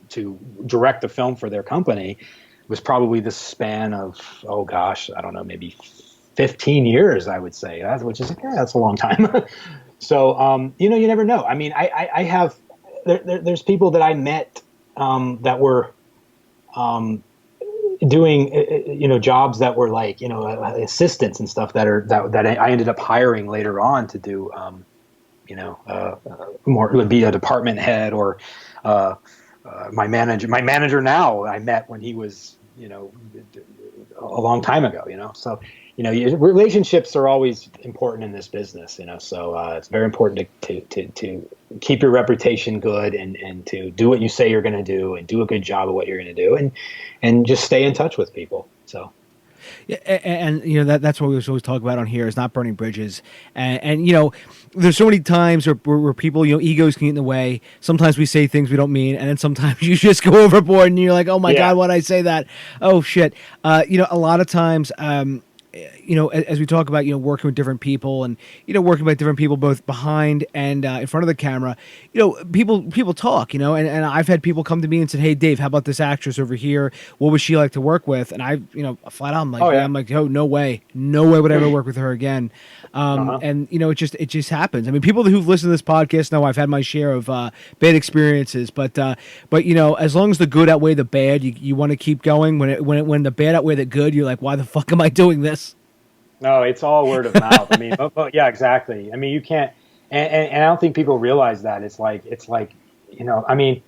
direct the film for their company was probably the span of, oh gosh, I don't know, maybe 15 years, I would say, which is, that's a long time. So, you never know. I mean, I have, there's people that I met that were doing, jobs that were like, assistants and stuff that I ended up hiring later on to do, more, would be a department head or my manager now I met when he was, a long time ago, so, relationships are always important in this business, so it's very important to keep your reputation good and to do what you say you're going to do and do a good job of what you're going to do and just stay in touch with people. So. Yeah, and that's what we always talk about on here is not burning bridges, and there's so many times where people egos can get in the way. Sometimes we say things we don't mean, and then sometimes you just go overboard and you're like, oh my God, why'd I say that? Oh shit. A lot of times, as we talk about, working with different people and, working with different people both behind and in front of the camera, people talk, and I've had people come to me and said, hey, Dave, how about this actress over here? What would she like to work with? And I, flat out, I'm like, I'm like, oh, no way would I ever work with her again. And, it just happens. I mean, people who've listened to this podcast know I've had my share of bad experiences, but as long as the good outweigh the bad, you want to keep going. When the bad outweigh the good, you're like, why the fuck am I doing this? No, it's all word of mouth. I mean, yeah, exactly. I mean, you can't, and I don't think people realize that. It's like, I mean,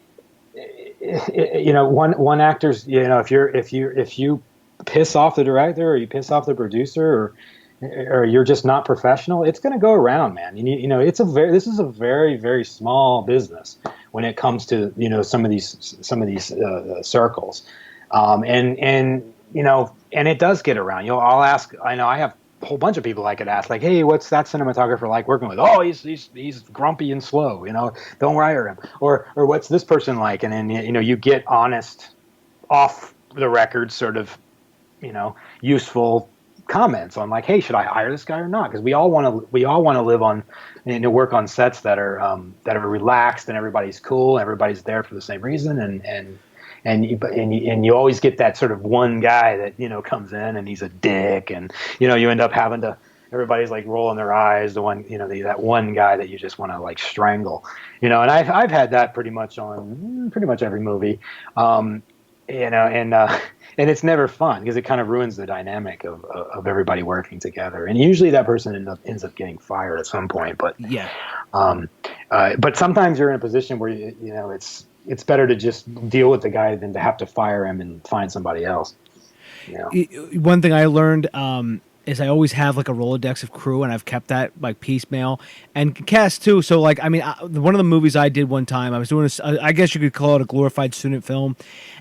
one actor's, if you piss off the director or you piss off the producer or you're just not professional, it's going to go around, man. This is a very, very small business when it comes to, some of these circles. And it does get around. I'll ask, I have a whole bunch of people I could ask, like, hey, what's that cinematographer like working with? Oh, he's grumpy and slow, don't hire him. Or what's this person like? And then, you get honest, off the record sort of, useful comments on like, hey, should I hire this guy or not? Because we all want to live on, work on sets that are relaxed and everybody's cool, everybody's there for the same reason, and you always get that sort of one guy that comes in and he's a dick, and you end up having to everybody's like rolling their eyes. The one, that one guy that you just want to like strangle, and I've had that pretty much on pretty much every movie, and it's never fun because it kind of ruins the dynamic of everybody working together. And usually that person ends up getting fired at some point. But yeah, but sometimes you're in a position where it's better to just deal with the guy than to have to fire him and find somebody else. One thing I learned is I always have like a Rolodex of crew, and I've kept that like piecemeal and cast too. So like, I mean, one of the movies I did one time, I was doing I guess you could call it a glorified student film,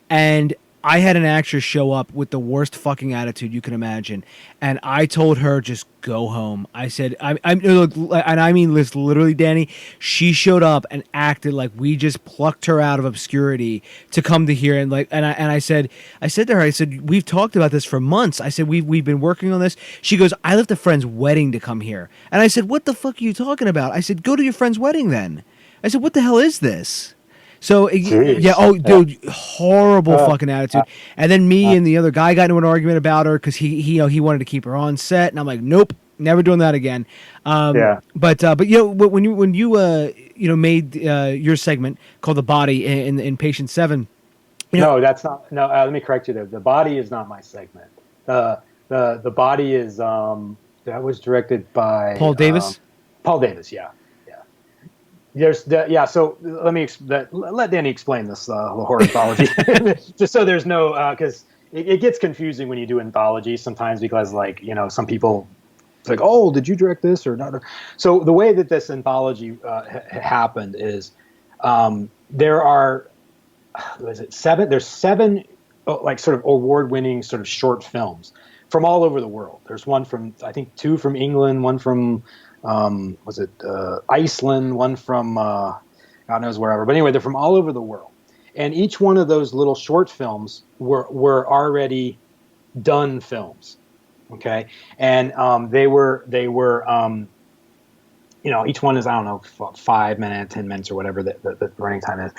and I had an actress show up with the worst fucking attitude you can imagine, and I told her just go home. I said, look, and I mean this literally, Danny. She showed up and acted like we just plucked her out of obscurity to come to here, and I said to her, I said, we've talked about this for months. I said we've been working on this. She goes, I left a friend's wedding to come here, and I said, what the fuck are you talking about? I said, go to your friend's wedding then. I said, what the hell is this? So, Jeez. yeah, dude, horrible fucking attitude. And then me and the other guy got into an argument about her because he wanted to keep her on set, and I'm like, nope, never doing that again. But when you made your segment called The Body in Patient 7. No, that's not. No, let me correct you there. The Body is not my segment. The Body is that was directed by Paul Davis. Paul Davis, yeah. So let Danny explain this horror anthology, just so there's no because it gets confusing when you do anthologies sometimes because some people it's like, oh, did you direct this or not? So the way that this anthology happened is there are seven. There's seven like sort of award-winning sort of short films from all over the world. There's one from I think 2 from England, one from Iceland, one from God knows wherever. But anyway, they're from all over the world. And each one of those little short films were already done films. Okay. And they were each one is, I don't know, 5 minutes, 10 minutes or whatever the running time is.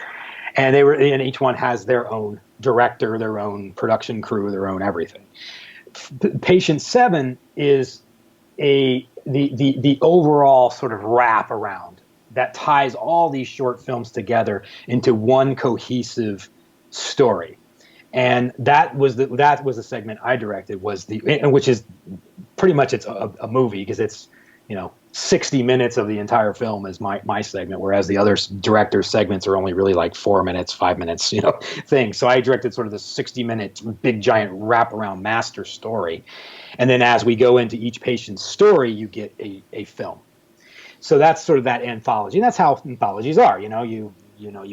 And each one has their own director, their own production crew, their own everything. Patient 7 is the overall sort of wrap around that ties all these short films together into one cohesive story, and that was the segment I directed, which is pretty much it's a movie because it's 60 minutes of the entire film is my segment, whereas the other directors' segments are only really like 4 minutes, 5 minutes, thing. So I directed sort of the 60-minute big giant wraparound master story. And then as we go into each patient's story, you get a film. So that's sort of that anthology. And that's how anthologies are. You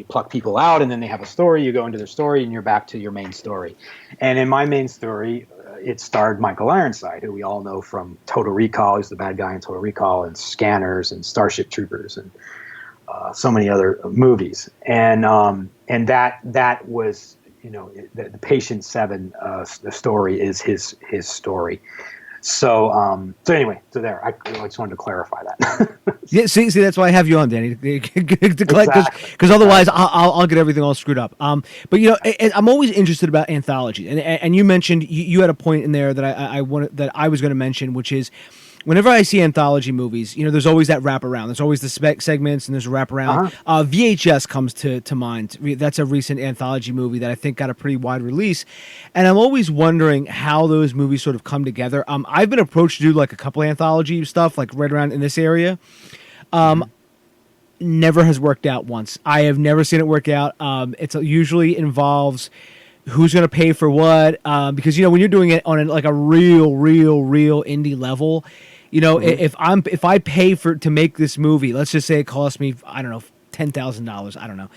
pluck people out and then they have a story, you go into their story and you're back to your main story. And in my main story, it starred Michael Ironside, who we all know from Total Recall. He's the bad guy in Total Recall, and Scanners and Starship Troopers and so many other movies. And that was, the Patient 7, the story is his story. So anyway, there. I just wanted to clarify that. Yeah, see, that's why I have you on, Danny, because Exactly. otherwise I'll get everything all screwed up. But I'm always interested about anthology, and you mentioned you had a point in there that I wanted that I was going to mention, which is whenever I see anthology movies, there's always that wraparound. There's always the segments and there's a wraparound. VHS comes to mind. That's a recent anthology movie that I think got a pretty wide release. And I'm always wondering how those movies sort of come together. I've been approached to do like a couple anthology stuff, like right around in this area. Never has worked out once. I have never seen it work out. It usually involves who's going to pay for what, because when you're doing it on like a real indie level, if I pay to make this movie, let's just say it costs me, I don't know, $10,000. I don't know.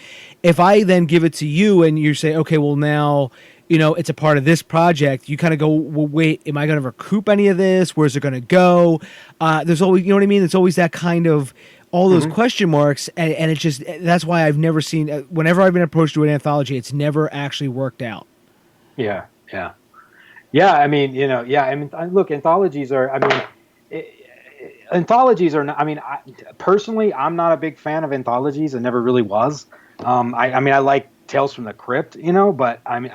If I then give it to you and you say, okay, well now, it's a part of this project, you kind of go, well, wait, am I going to recoup any of this? Where's it going to go? There's always, you know what I mean? It's always that kind of all those question marks, and it's just that's why I've never seen. Whenever I've been approached to an anthology, it's never actually worked out. Yeah. I mean, look, anthologies are. I mean, anthologies are not. I mean, personally, I'm not a big fan of anthologies. I never really was. I mean, I like Tales from the Crypt, but I mean,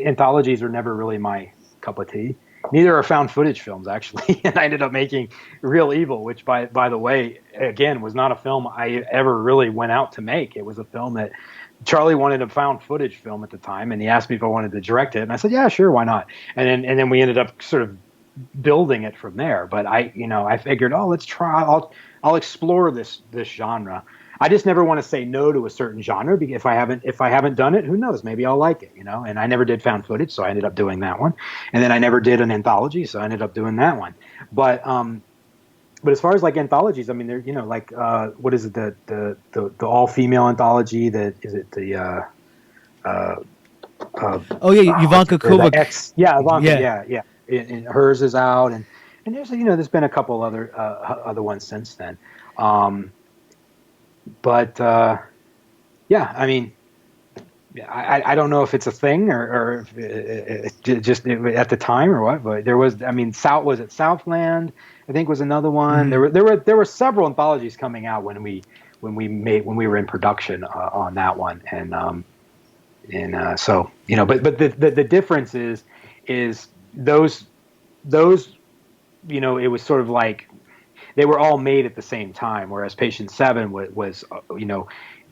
anthologies are never really my cup of tea. neither are found footage films, actually. And I ended up making Real Evil, which by the way, again, was not a film I ever really went out to make. It was a film that Charlie wanted a found footage film at the time, and he asked me if I wanted to direct it, and I said, yeah, sure, why not? And then we ended up sort of building it from there. But I figured, let's try. I'll explore this genre. I just never want to say no to a certain genre, because if I haven't done it, who knows? Maybe I'll like it, And I never did found footage, so I ended up doing that one. And then I never did an anthology, so I ended up doing that one. But as far as like anthologies, I mean, they're like what is it, the all female anthology? Ivanka Kovac. Ivanka, yeah. And hers is out, and there's been a couple other ones since then. Yeah, I mean, I don't know if it's a thing or if it just at the time or what, but there was, I mean, Southland, I think, was another one. Mm-hmm. There were several anthologies coming out when we were in production on that one, so but the difference is those it was sort of like they were all made at the same time, whereas Patient 7 was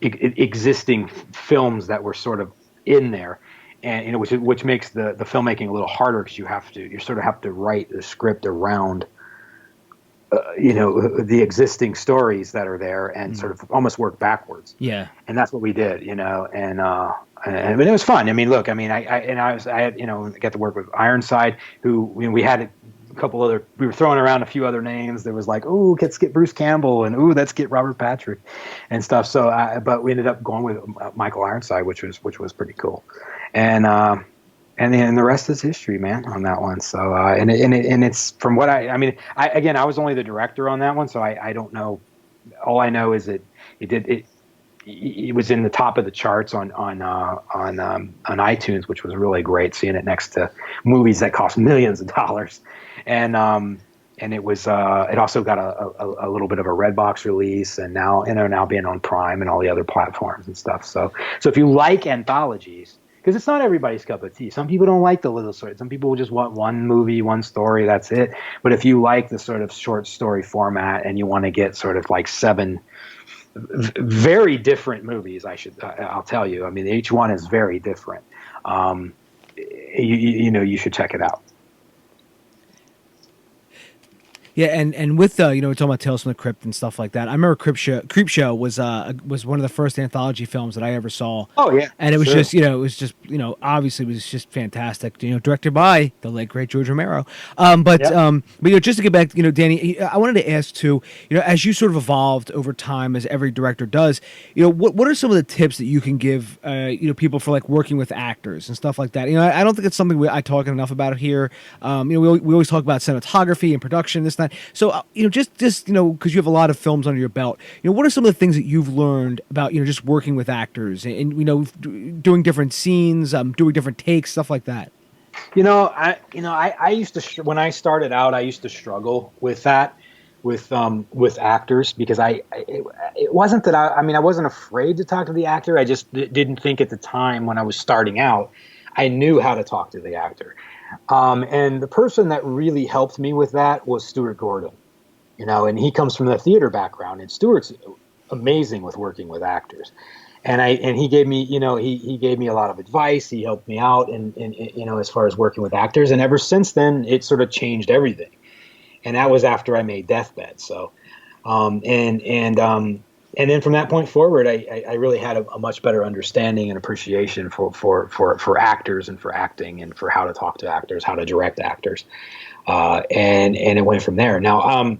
existing films that were sort of in there, and which makes the filmmaking a little harder, because you sort of have to write the script around the existing stories that are there, and sort of almost work backwards. Yeah, and that's what we did, and it was fun. I mean, look, I mean, I had got to work with Ironside, who we had we were throwing around a few other names. There was like, oh, let's get Bruce Campbell, and let's get Robert Patrick and stuff. So, but we ended up going with Michael Ironside, which was pretty cool. And then the rest is history, man, on that one. So, and it's from what I was only the director on that one, so I don't know. All I know is that it was in the top of the charts on iTunes, which was really great, seeing it next to movies that cost millions of dollars. And it was it also got a little bit of a Redbox release, and now being on Prime and all the other platforms and stuff. So if you like anthologies, because it's not everybody's cup of tea. Some people don't like the little story. Some people just want one movie, one story, that's it. But if you like the sort of short story format, and you want to get sort of like 7 very different movies, I'll tell you. I mean, each one is very different. You should check it out. Yeah, and with we're talking about Tales from the Crypt and stuff like that. I remember Creepshow was one of the first anthology films that I ever saw. Oh yeah, and it was obviously it was just fantastic. Directed by the late great George Romero. But just to get back, Danny, I wanted to ask too. As you sort of evolved over time, as every director does, what are some of the tips that you can give people for like working with actors and stuff like that? I don't think it's something I talk enough about here. We always talk about cinematography and production, this and that. So, just because you have a lot of films under your belt, what are some of the things that you've learned about, just working with actors and doing different scenes, doing different takes, stuff like that? I used to, when I started out, I used to struggle with that, with actors, because it wasn't that I wasn't afraid to talk to the actor. I just didn't think at the time when I was starting out, I knew how to talk to the actor. And the person that really helped me with that was Stuart Gordon, and he comes from the theater background, and Stuart's amazing with working with actors. And he gave me, he gave me a lot of advice. He helped me out and as far as working with actors. And ever since then, it sort of changed everything. And that was after I made Deathbed. So, and then from that point forward, I really had a much better understanding and appreciation for actors and for acting and for how to talk to actors, how to direct actors, and it went from there. Now,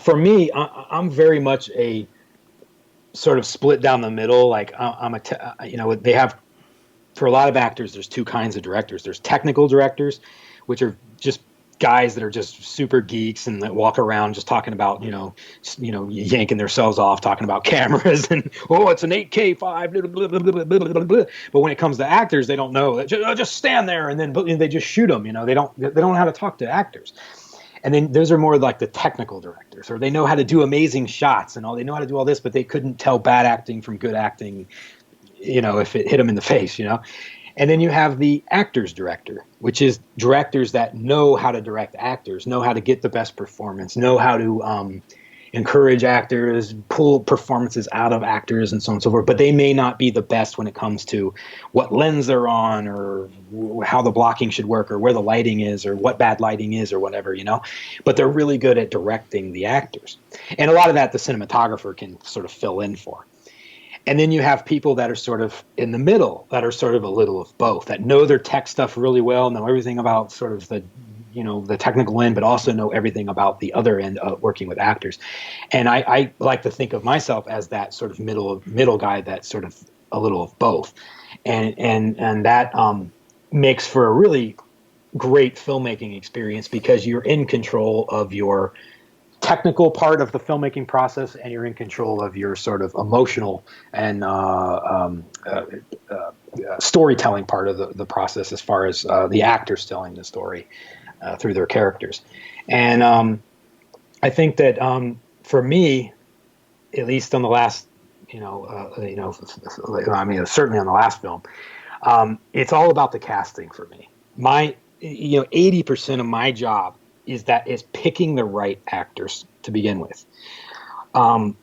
for me, I'm very much a sort of split down the middle. Like they have, for a lot of actors, there's 2 kinds of directors. There's technical directors, which are just guys that are just super geeks and that walk around just talking about, yanking themselves off, talking about cameras and, it's an 8K 5, blah, blah, blah, blah, blah, blah, blah. But when it comes to actors, they don't know. Just stand there and then they just shoot them. They don't know how to talk to actors. And then those are more like the technical directors, or they know how to do amazing shots and all. They know how to do all this, but they couldn't tell bad acting from good acting, if it hit them in the face, And then you have the actors director, which is directors that know how to direct actors, know how to get the best performance, know how to encourage actors, pull performances out of actors, and so on and so forth. But they may not be the best when it comes to what lens they're on, or how the blocking should work, or where the lighting is, or what bad lighting is, or whatever, But they're really good at directing the actors. And a lot of that the cinematographer can sort of fill in for. And then you have people that are sort of in the middle, that are sort of a little of both, that know their tech stuff really well, know everything about sort of the technical end, but also know everything about the other end of working with actors. And I like to think of myself as that sort of middle guy, that's sort of a little of both. And that makes for a really great filmmaking experience, because you're in control of your technical part of the filmmaking process, and you're in control of your sort of emotional and storytelling part of the process, as far as the actors telling the story through their characters. And I think that for me, at least on the last, certainly on the last film, it's all about the casting for me. 80% of my job is picking the right actors to begin with.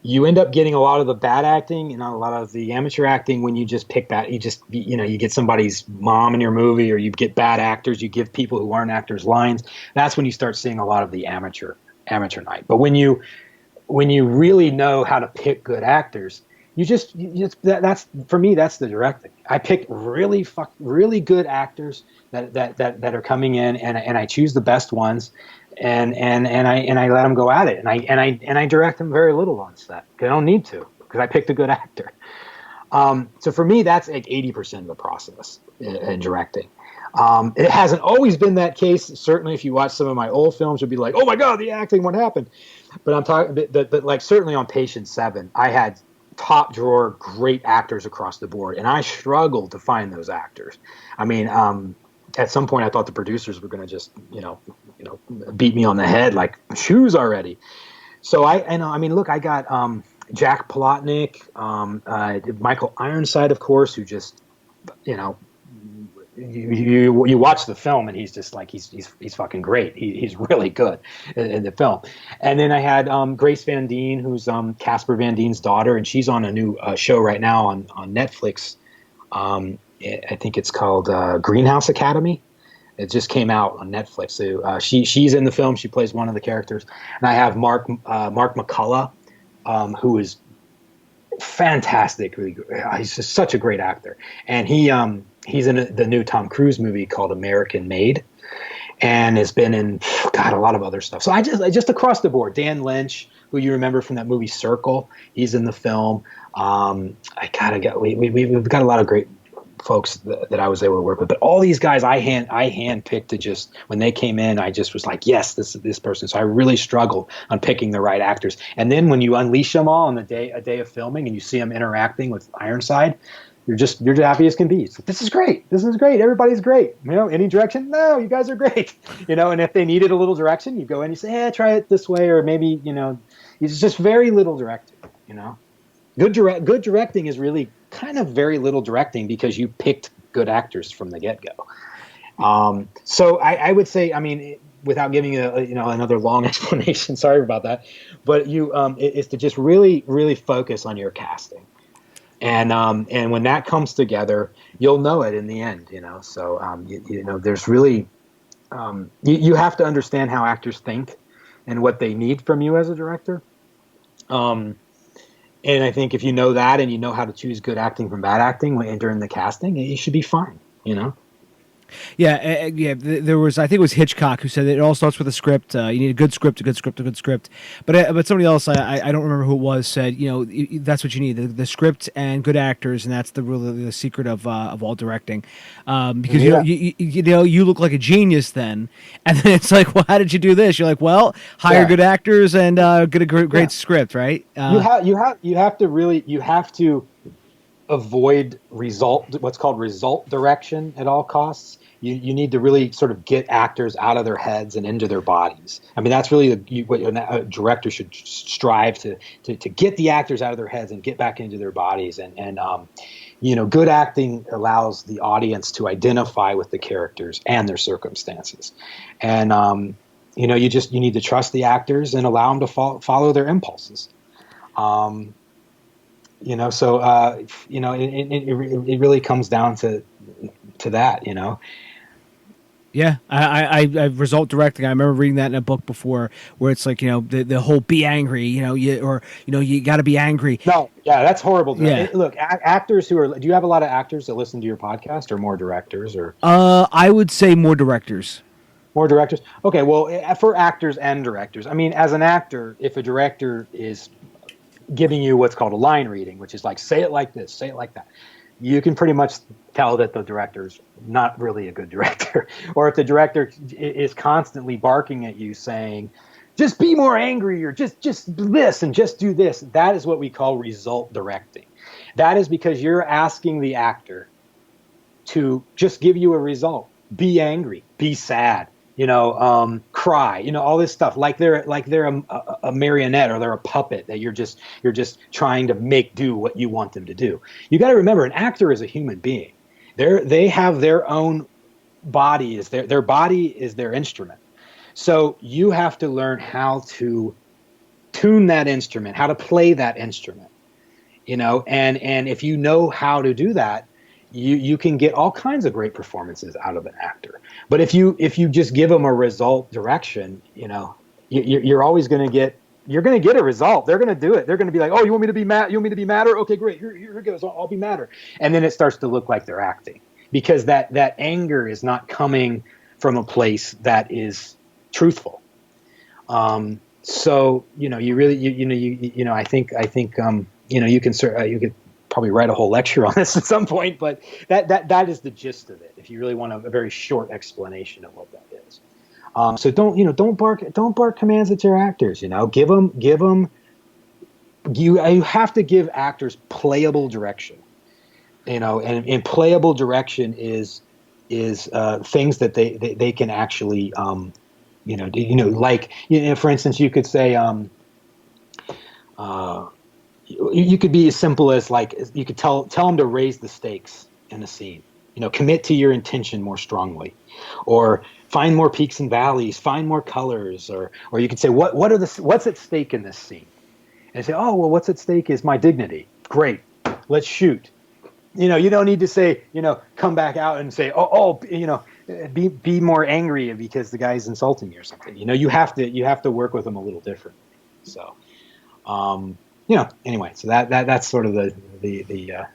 You end up getting a lot of the bad acting and a lot of the amateur acting when you just pick that. You get somebody's mom in your movie, or you get bad actors. You give people who aren't actors lines. That's when you start seeing a lot of the amateur night. But when you really know how to pick good actors, that's for me. That's the directing. I pick really good actors that are coming in, and I choose the best ones. And I let them go at it, and I direct them very little on set. I don't need to, because I picked a good actor. So for me, that's like 80% of the process in directing. It hasn't always been that case. Certainly, if you watch some of my old films, you'll be like, "Oh my God, the acting! What happened?" But I'm talking, but like certainly on Patient 7, I had top drawer great actors across the board, and I struggled to find those actors. I mean, at some point, I thought the producers were going to just beat me on the head like shoes already. So I got Jack Plotnick, Michael Ironside, of course, who just you watch the film and he's just like he's fucking great. He's really good in the film. And then I had Grace Van Dien, who's Casper Van Dien's daughter, and she's on a new show right now on Netflix. I think it's called Greenhouse Academy. It just came out on Netflix. So she's in the film. She plays one of the characters. And I have Mark McCullough, who is fantastic. He's just such a great actor. And he's in the new Tom Cruise movie called American Made, and has been in a lot of other stuff. So I just across the board. Dan Lynch, who you remember from that movie Circle, he's in the film. We've got a lot of great folks that I was able to work with, but all these guys I handpicked to just, when they came in, I just was like, yes, this person. So I really struggled on picking the right actors. And then when you unleash them all on a day of filming, and you see them interacting with Ironside, you're happy as can be. It's like, this is great. Everybody's great. Any direction? No, you guys are great. And if they needed a little direction, you go in and you say, try it this way, or maybe, it's just very little directing, Good directing is really kind of very little directing, because you picked good actors from the get-go. So I would say, without giving you another long explanation, sorry about that, but it's to just really, really focus on your casting. And when that comes together, you'll know it in the end, So, there's really, you have to understand how actors think and what they need from you as a director. And I think if you know that, and you know how to choose good acting from bad acting during the casting, you should be fine, Yeah, there was, I think it was Hitchcock who said that it all starts with a script. You need a good script. But somebody else, I don't remember who it was, said, that's what you need, the script and good actors, and that's the secret of all directing. Because you look like a genius then, and then it's like, well, how did you do this? You're like, well, hire good actors and get a great script, right? You have to avoid what's called result direction at all costs. You need to really sort of get actors out of their heads and into their bodies. That's really what a director should strive to get the actors out of their heads and get back into their bodies. And good acting allows the audience to identify with the characters and their circumstances. And, you need to trust the actors and allow them to follow their impulses. So, it really comes down to that, Yeah, I result directing. I remember reading that in a book before, where it's like the whole be angry, you got to be angry. No, yeah, that's horrible. Yeah. Look, actors do you have a lot of actors that listen to your podcast, or more directors, or? I would say more directors. More directors. Okay, well, for actors and directors, I mean, as an actor, if a director is giving you what's called a line reading, which is like, say it like this, say it like that, you can pretty much tell that the director's not really a good director. Or if the director is constantly barking at you saying, just be more angry, or just this and just do this, that is what we call result directing. That is because you're asking the actor to just give you a result. Be angry, be sad, cry, all this stuff, like they're a marionette, or they're a puppet that you're just trying to make do what you want them to do. You got to remember, an actor is a human being. They have their own body, their body is their instrument. So you have to learn how to tune that instrument, how to play that instrument, and if you know how to do that, you can get all kinds of great performances out of an actor. But if you just give them a result direction, you're always going to get a result. They're going to do it. They're going to be like, oh, you want me to be mad? You want me to be madder? Okay, great. Here it goes. I'll be madder. And then it starts to look like they're acting, because that anger is not coming from a place that is truthful. So you really I think you could probably write a whole lecture on this at some point, but that is the gist of it, if you really want a very short explanation of what that is. So don't bark commands at your actors. Give them. You have to give actors playable direction. And playable direction is things that they can actually for instance, you could say you could be as simple as, like, you could tell them to raise the stakes in a scene. Commit to your intention more strongly, or find more peaks and valleys, find more colors, or you could say, what's at stake in this scene? And say, oh, well, what's at stake is my dignity. Great, let's shoot. You don't need to say, come back out and say, be more angry because the guy's insulting you or something. You have to work with them a little different. So. Anyway, so that's sort of the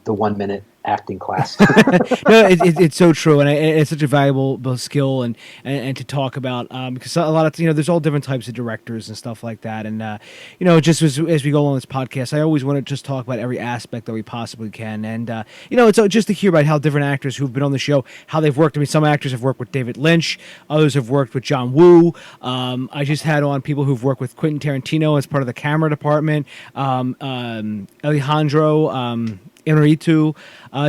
1 minute acting class. No, it's so true, and it's such a valuable skill and to talk about, because a lot of there's all different types of directors and stuff like that, and just as we go along this podcast, I always want to just talk about every aspect that we possibly can, and it's just to hear about how different actors who've been on the show, how they've worked. I mean, some actors have worked with David Lynch, others have worked with John Woo. I just had on people who've worked with Quentin Tarantino as part of the camera department, Alejandro Inarritu,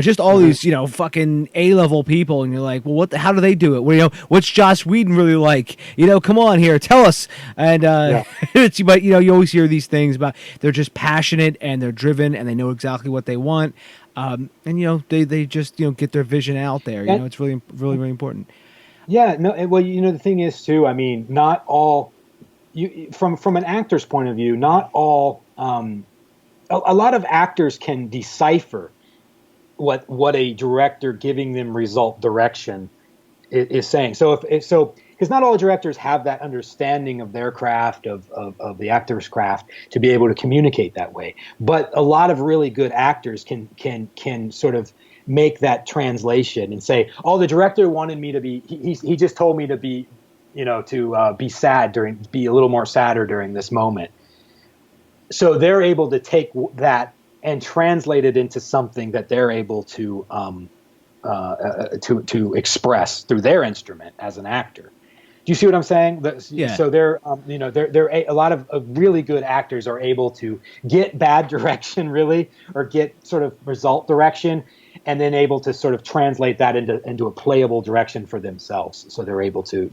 just all these, fucking A-level people, and you're like, well, how do they do it? Well, what's Joss Whedon really like? Come on here, tell us. And but you always hear these things about they're just passionate and they're driven and they know exactly what they want, and they just get their vision out there. It's really, really, really important. Yeah, no, well, the thing is too. I mean, not all from an actor's point of view, not all. A lot of actors can decipher what a director giving them result direction is saying. So because not all directors have that understanding of their craft, of the actor's craft, to be able to communicate that way. But a lot of really good actors can sort of make that translation and say, oh, the director wanted me to be. He just told me to be, to be sad be a little more sadder during this moment. So they're able to take that and translate it into something that they're able to express through their instrument as an actor. Do you see what I'm saying? Yeah. So they're a lot of really good actors are able to get bad direction, really, or get sort of result direction, and then able to sort of translate that into a playable direction for themselves. So they're able to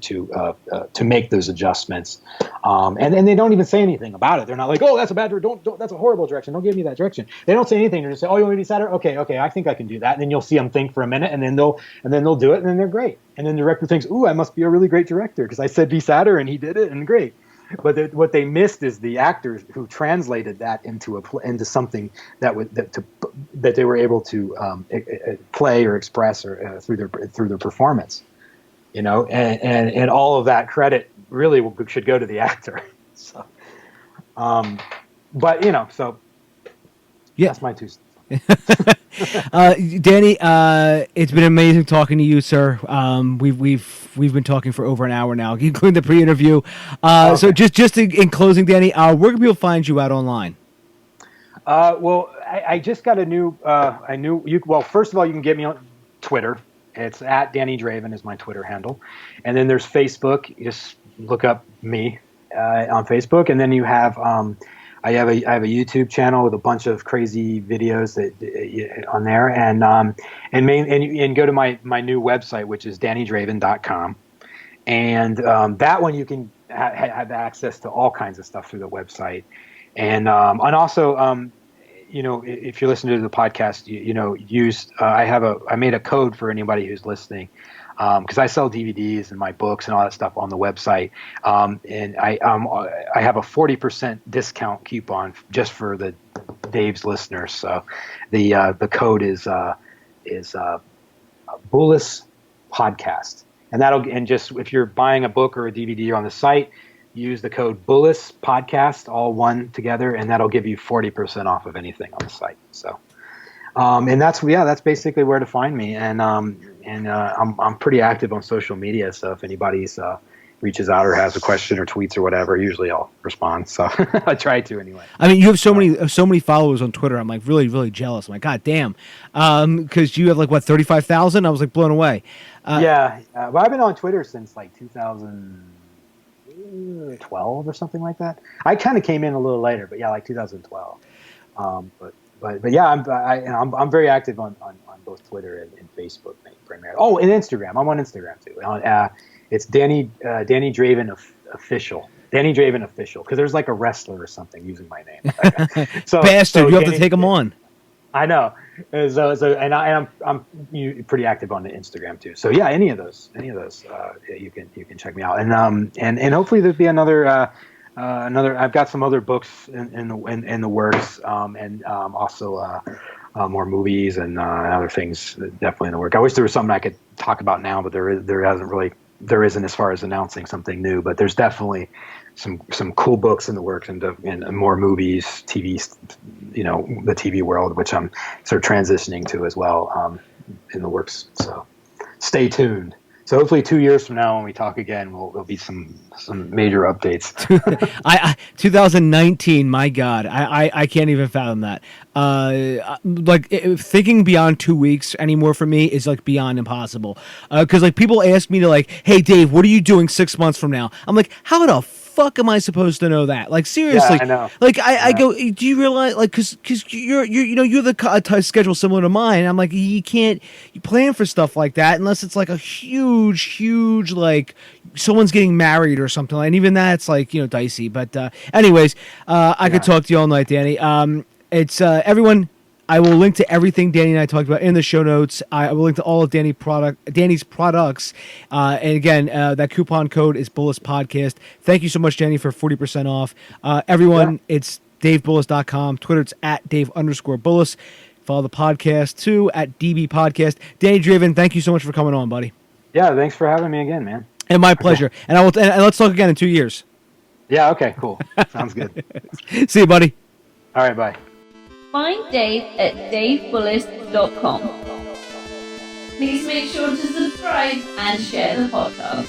make those adjustments, and they don't even say anything about it. They're not like, oh, that's a bad direction. Don't that's a horrible direction. Don't give me that direction. They don't say anything. They just say, oh, you want me to be sadder? Okay, I think I can do that. And then you'll see them think for a minute, and then they'll do it, and then they're great. And then the director thinks, ooh, I must be a really great director because I said be sadder, and he did it, and great. But what they missed is the actors who translated that into something that they were able to play or express or through their performance, and all of that credit really should go to the actor. So, but so yeah, that's my 2 cents. Danny, it's been amazing talking to you, sir. We've been talking for over an hour now, including the pre-interview. Okay. So just in closing, Danny, where can people find you out online? Well, I just got a new. Well, first of all, you can get me on Twitter. It's at Danny Draven is my Twitter handle, and then there's Facebook. You just look up me on Facebook, and then you have. I have a YouTube channel with a bunch of crazy videos on there, and go to my new website, which is DannyDraven.com, and that one you can have access to all kinds of stuff through the website, and also if you're listening to the podcast, use I made a code for anybody who's listening. Because I sell DVDs and my books and all that stuff on the website, and I have a 40% discount coupon just for the Dave's listeners. So the code is Bullis Podcast, and just if you're buying a book or a DVD on the site, use the code Bullis Podcast, all one together, and that'll give you 40% off of anything on the site. So. And that's basically where to find me. And I'm pretty active on social media. So if anybody's reaches out or has a question or tweets or whatever, usually I'll respond. So I try to anyway. I mean, you have so many followers on Twitter. I'm like really, really jealous. I'm like, God damn. Because you have 35,000. I was blown away. Yeah. Well, I've been on Twitter since 2012 or something like that. I kind of came in a little later, but yeah, 2012. But yeah, I'm very active on both Twitter and Facebook primarily. Oh, and Instagram. I'm on Instagram too. It's Danny Draven Official. Danny Draven Official, because there's a wrestler or something using my name. So bastard, you have to take him on. I know. And I'm pretty active on the Instagram too. So yeah, any of those, you can check me out. And hopefully there'll be another. I've got some other books in the works, and also more movies and other things definitely in the work. I wish there was something I could talk about now, but there isn't as far as announcing something new. But there's definitely some cool books in the works and more movies, TV, the TV world, which I'm sort of transitioning to as well, in the works. So stay tuned. So hopefully 2 years from now when we talk again, there'll be some major updates. 2019, my God, I can't even fathom that. Thinking beyond 2 weeks anymore for me is beyond impossible. Because people ask me to hey Dave, what are you doing 6 months from now? I'm like, how the fuck am I supposed to know that? Seriously. Yeah, I know. I go, do you realize because you have a schedule similar to mine. I'm like, you plan for stuff like that unless it's a huge someone's getting married or something. And even that's dicey. But anyways, I could talk to you all night, Danny. It's everyone. I will link to everything Danny and I talked about in the show notes. I will link to all of Danny's products. And again, that coupon code is Bullis Podcast. Thank you so much, Danny, for 40% off. Everyone, It's DaveBullis.com. Twitter, it's at Dave_Bullis. Follow the podcast, too, at DB Podcast. Danny Draven, thank you so much for coming on, buddy. Yeah, thanks for having me again, man. And my pleasure. And let's talk again in 2 years. Yeah, okay, cool. Sounds good. See you, buddy. All right, bye. Find Dave at davebullis.com. Please make sure to subscribe and share the podcast.